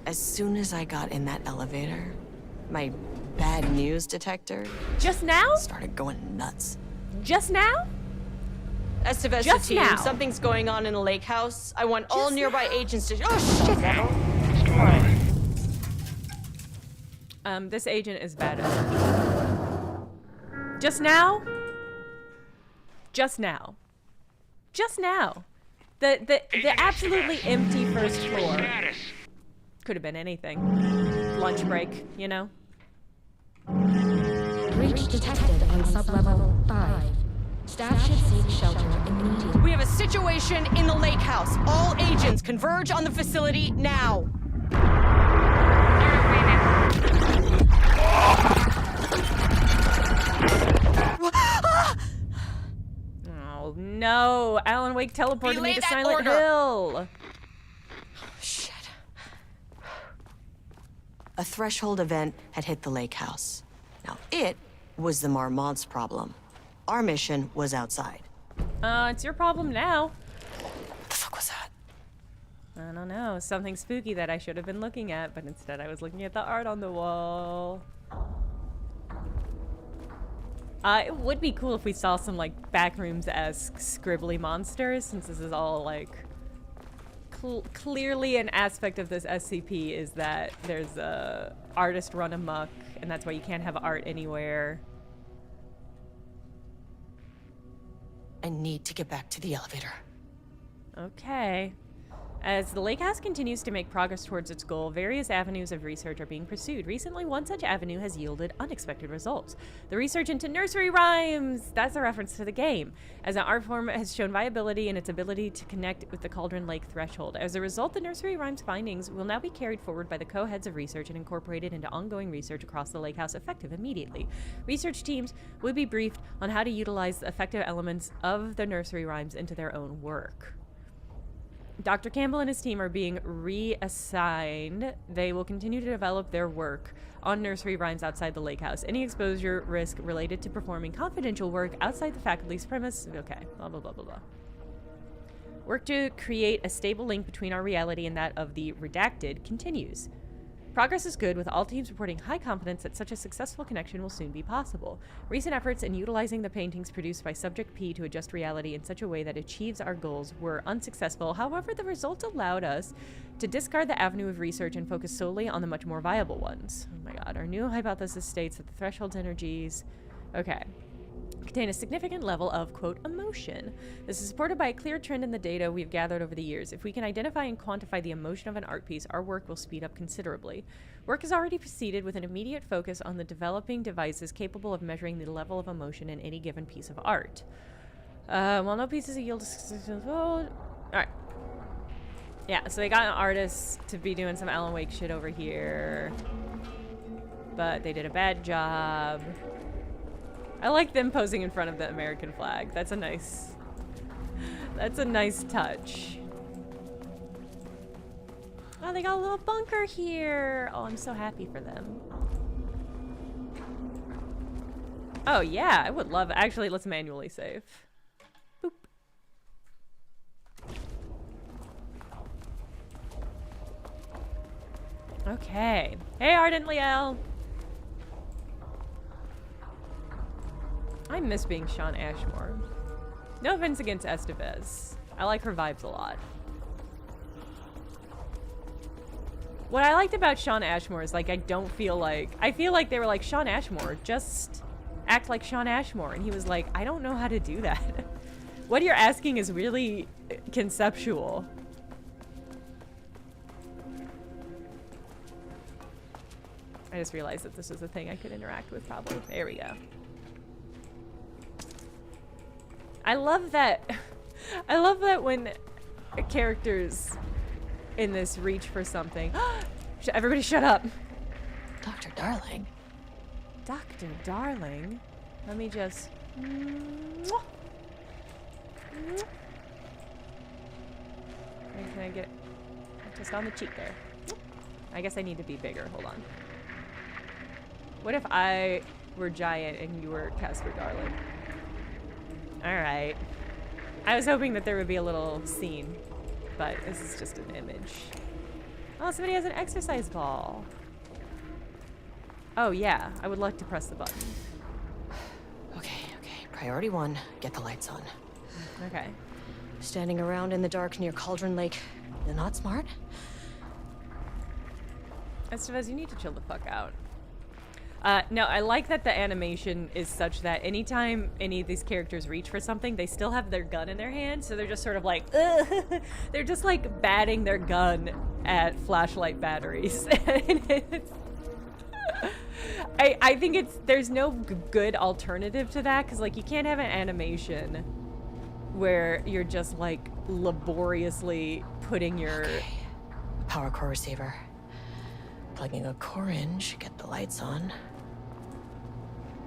As soon as I got in that elevator, my bad news detector just now started going nuts. Just now? Estevez Just team, now. something's going on in the lake house. I want all nearby agents to... Oh, shit! This agent is bad at it. Just now? Just now. Just now. The absolutely empty first floor. Could have been anything. Lunch break, you know? Breach detected on sub-level 5. Staff should seek shelter immediately. We have a situation in the lake house. All agents converge on the facility now. Oh no! Alan Wake teleported me to Silent Hill. Shit. A threshold event had hit the lake house. Now it was the Marmont's problem. Our mission was outside. It's your problem now. What the fuck was that? I don't know. Something spooky that I should have been looking at, but instead I was looking at the art on the wall. It would be cool if we saw some, like, Backrooms-esque scribbly monsters, since this is all, like... clearly an aspect of this SCP is that there's a artist run amok, and that's why you can't have art anywhere. I need to get back to the elevator. Okay. As the lake house continues to make progress towards its goal, various avenues of research are being pursued. Recently, one such avenue has yielded unexpected results. The research into nursery rhymes! That's a reference to the game, as an art form has shown viability in its ability to connect with the Cauldron Lake threshold. As a result, the nursery rhymes findings will now be carried forward by the co-heads of research and incorporated into ongoing research across the lake house effective immediately. Research teams will be briefed on how to utilize the effective elements of the nursery rhymes into their own work. Dr. Campbell and his team are being reassigned. They will continue to develop their work on nursery rhymes outside the lake house. Any exposure risk related to performing confidential work outside the faculty's premise. Okay, blah, blah, blah, blah, blah. Work to create a stable link between our reality and that of the redacted continues. Progress is good, with all teams reporting high confidence that such a successful connection will soon be possible. Recent efforts in utilizing the paintings produced by Subject P to adjust reality in such a way that achieves our goals were unsuccessful. However, the results allowed us to discard the avenue of research and focus solely on the much more viable ones. Oh my god, our new hypothesis states that the threshold's energies... Okay. Contain a significant level of, quote, emotion. This is supported by a clear trend in the data we've gathered over the years. If we can identify and quantify the emotion of an art piece, our work will speed up considerably. Work has already proceeded with an immediate focus on the developing devices capable of measuring the level of emotion in any given piece of art. While no pieces yield... Alright. Yeah, so they got an artist to be doing some Alan Wake shit over here. But they did a bad job. I like them posing in front of the American flag. That's a nice touch. Oh, they got a little bunker here. Oh, I'm so happy for them. Oh yeah, I would love it. Actually, let's manually save. Boop. Okay. Hey, Ardent Liel. I miss being Shawn Ashmore. No offense against Estevez. I like her vibes a lot. What I liked about Shawn Ashmore is, like, I feel like they were like, Shawn Ashmore, just act like Shawn Ashmore. And he was like, I don't know how to do that. What you're asking is really conceptual. I just realized that this was a thing I could interact with, probably. There we go. I love that when characters in this reach for something. Everybody shut up. Dr. Darling. Dr. Darling? Let me just... Can I get it? Just on the cheek there. I guess I need to be bigger. Hold on. What if I were giant and you were Casper Darling? Alright. I was hoping that there would be a little scene, but this is just an image. Oh, somebody has an exercise ball. Oh yeah, I would like to press the button. Okay. Priority 1, get the lights on. Okay. Standing around in the dark near Cauldron Lake, you're not smart? Estevez, you need to chill the fuck out. No, I like that the animation is such that anytime any of these characters reach for something, they still have their gun in their hand, so they're just sort of like, ugh. They're just like batting their gun at flashlight batteries. I think there's no good alternative to that, because like you can't have an animation where you're just like laboriously putting your... Okay. Power core receiver. Plugging a core in should get the lights on.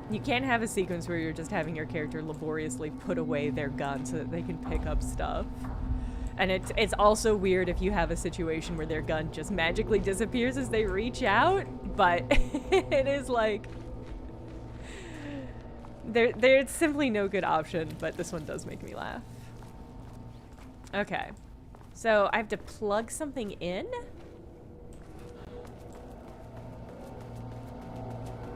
You can't have a sequence where you're just having your character laboriously put away their gun so that they can pick up stuff. And it's also weird if you have a situation where their gun just magically disappears as they reach out, but it is like... There's simply no good option, but this one does make me laugh. Okay. So I have to plug something in?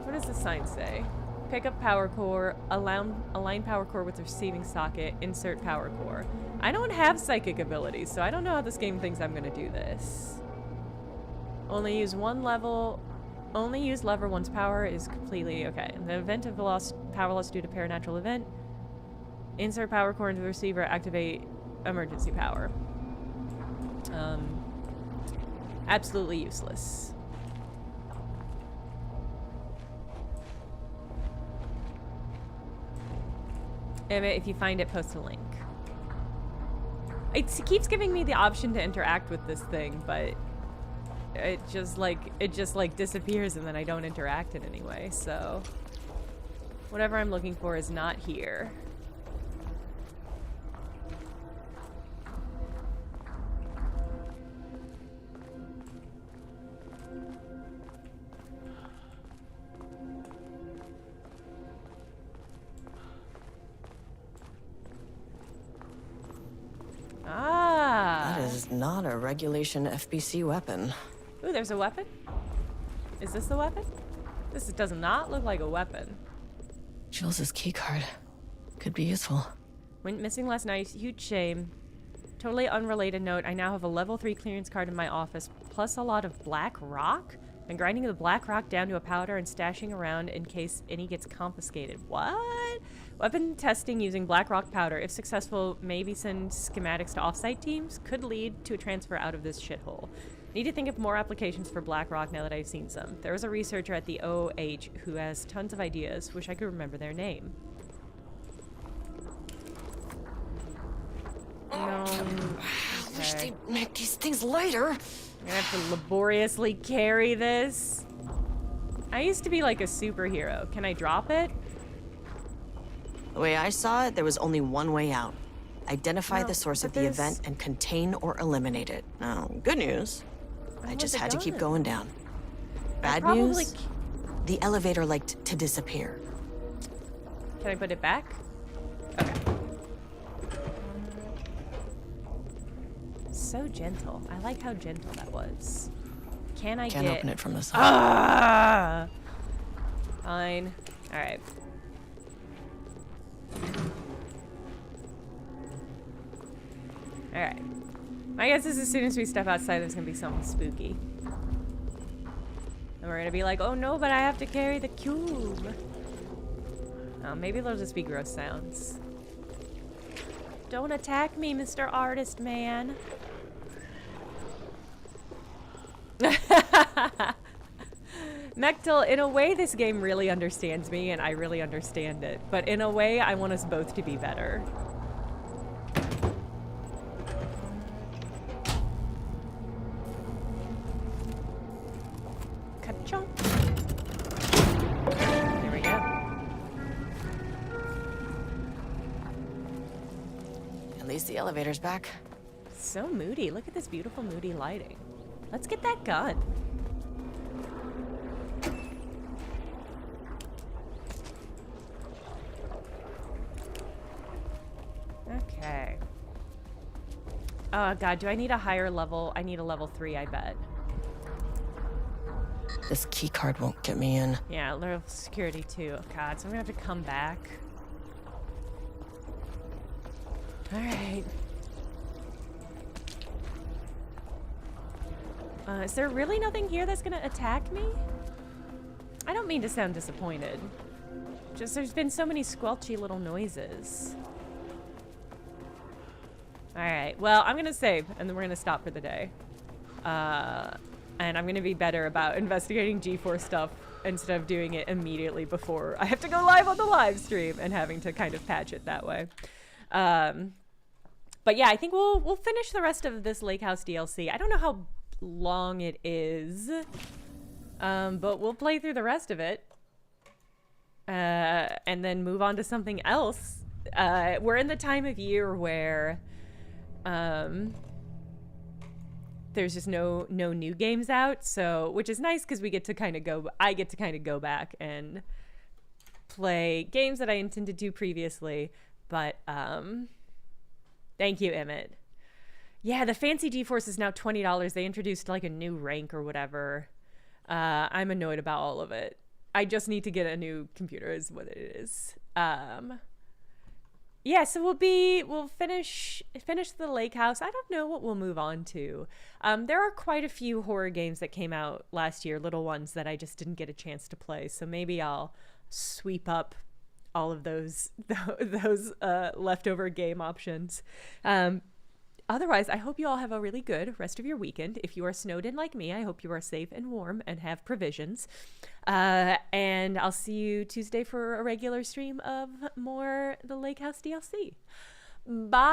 What does the sign say? Pick up power core, align power core with receiving socket, insert power core. I don't have psychic abilities, so I don't know how this game thinks I'm gonna do this. Only use lever once power is completely okay. In the event of power loss due to paranatural event, Insert power cord into the receiver, activate emergency power. Absolutely useless. Emmett, if you find it, post a link. It keeps giving me the option to interact with this thing, but it just like disappears and then I don't interact in any way, so whatever I'm looking for is not here. Ah. That is not a regulation FBC weapon. Ooh, there's a weapon? Is this the weapon? This does not look like a weapon. Jules's keycard. Could be useful. Went missing last night. Huge shame. Totally unrelated note. I now have a level 3 clearance card in my office, plus a lot of black rock. Been grinding the black rock down to a powder and stashing around in case any gets confiscated. What? Weapon testing using black rock powder. If successful, maybe send schematics to offsite teams. Could lead to a transfer out of this shithole. Need to think of more applications for black rock now that I've seen some. There was a researcher at the OH who has tons of ideas. Wish I could remember their name. No. I wish they'd make these things lighter. I'm gonna have to laboriously carry this. I used to be like a superhero. Can I drop it? The way I saw it, there was only one way out. Identify the source of the event and contain or eliminate it. Now, good news. I just had to keep going down. Bad news? The elevator liked to disappear. Can I put it back? Okay. So gentle. I like how gentle that was. Can't open it from the side. Ah! Fine. Alright. Alright. My guess is as soon as we step outside, there's gonna be something spooky. And we're gonna be like, oh no, but I have to carry the cube. Oh, maybe they'll just be gross sounds. Don't attack me, Mr. Artist Man. Mechtel, in a way, this game really understands me, and I really understand it. But in a way, I want us both to be better. Ka-chunk. There we go. At least the elevator's back. So moody. Look at this beautiful moody lighting. Let's get that gun. Okay. Oh god, do I need a higher level? I need a level 3, I bet. This keycard won't get me in. Yeah, level security too. Oh god, so I'm gonna have to come back. Alright. Is there really nothing here that's gonna attack me? I don't mean to sound disappointed. Just there's been so many squelchy little noises. Alright, well, I'm gonna save, and then we're gonna stop for the day. And I'm gonna be better about investigating G4 stuff instead of doing it immediately before I have to go live on the live stream and having to kind of patch it that way. But yeah, I think we'll finish the rest of this Lake House DLC. I don't know how long it is, but we'll play through the rest of it and then move on to something else. We're in the time of year where there's just no new games out, so which is nice because we get to kind of I get to kind of go back and play games that I intended to previously. But thank you, Emmett. Yeah, the fancy GeForce is now $20. They introduced like a new rank or whatever. I'm annoyed about all of it. I just need to get a new computer is what it is. Yeah, so we'll finish the Lake House. I don't know what we'll move on to. There are quite a few horror games that came out last year, little ones that I just didn't get a chance to play. So maybe I'll sweep up all of those leftover game options. Otherwise, I hope you all have a really good rest of your weekend. If you are snowed in like me, I hope you are safe and warm and have provisions. And I'll see you Tuesday for a regular stream of more The Lake House DLC. Bye!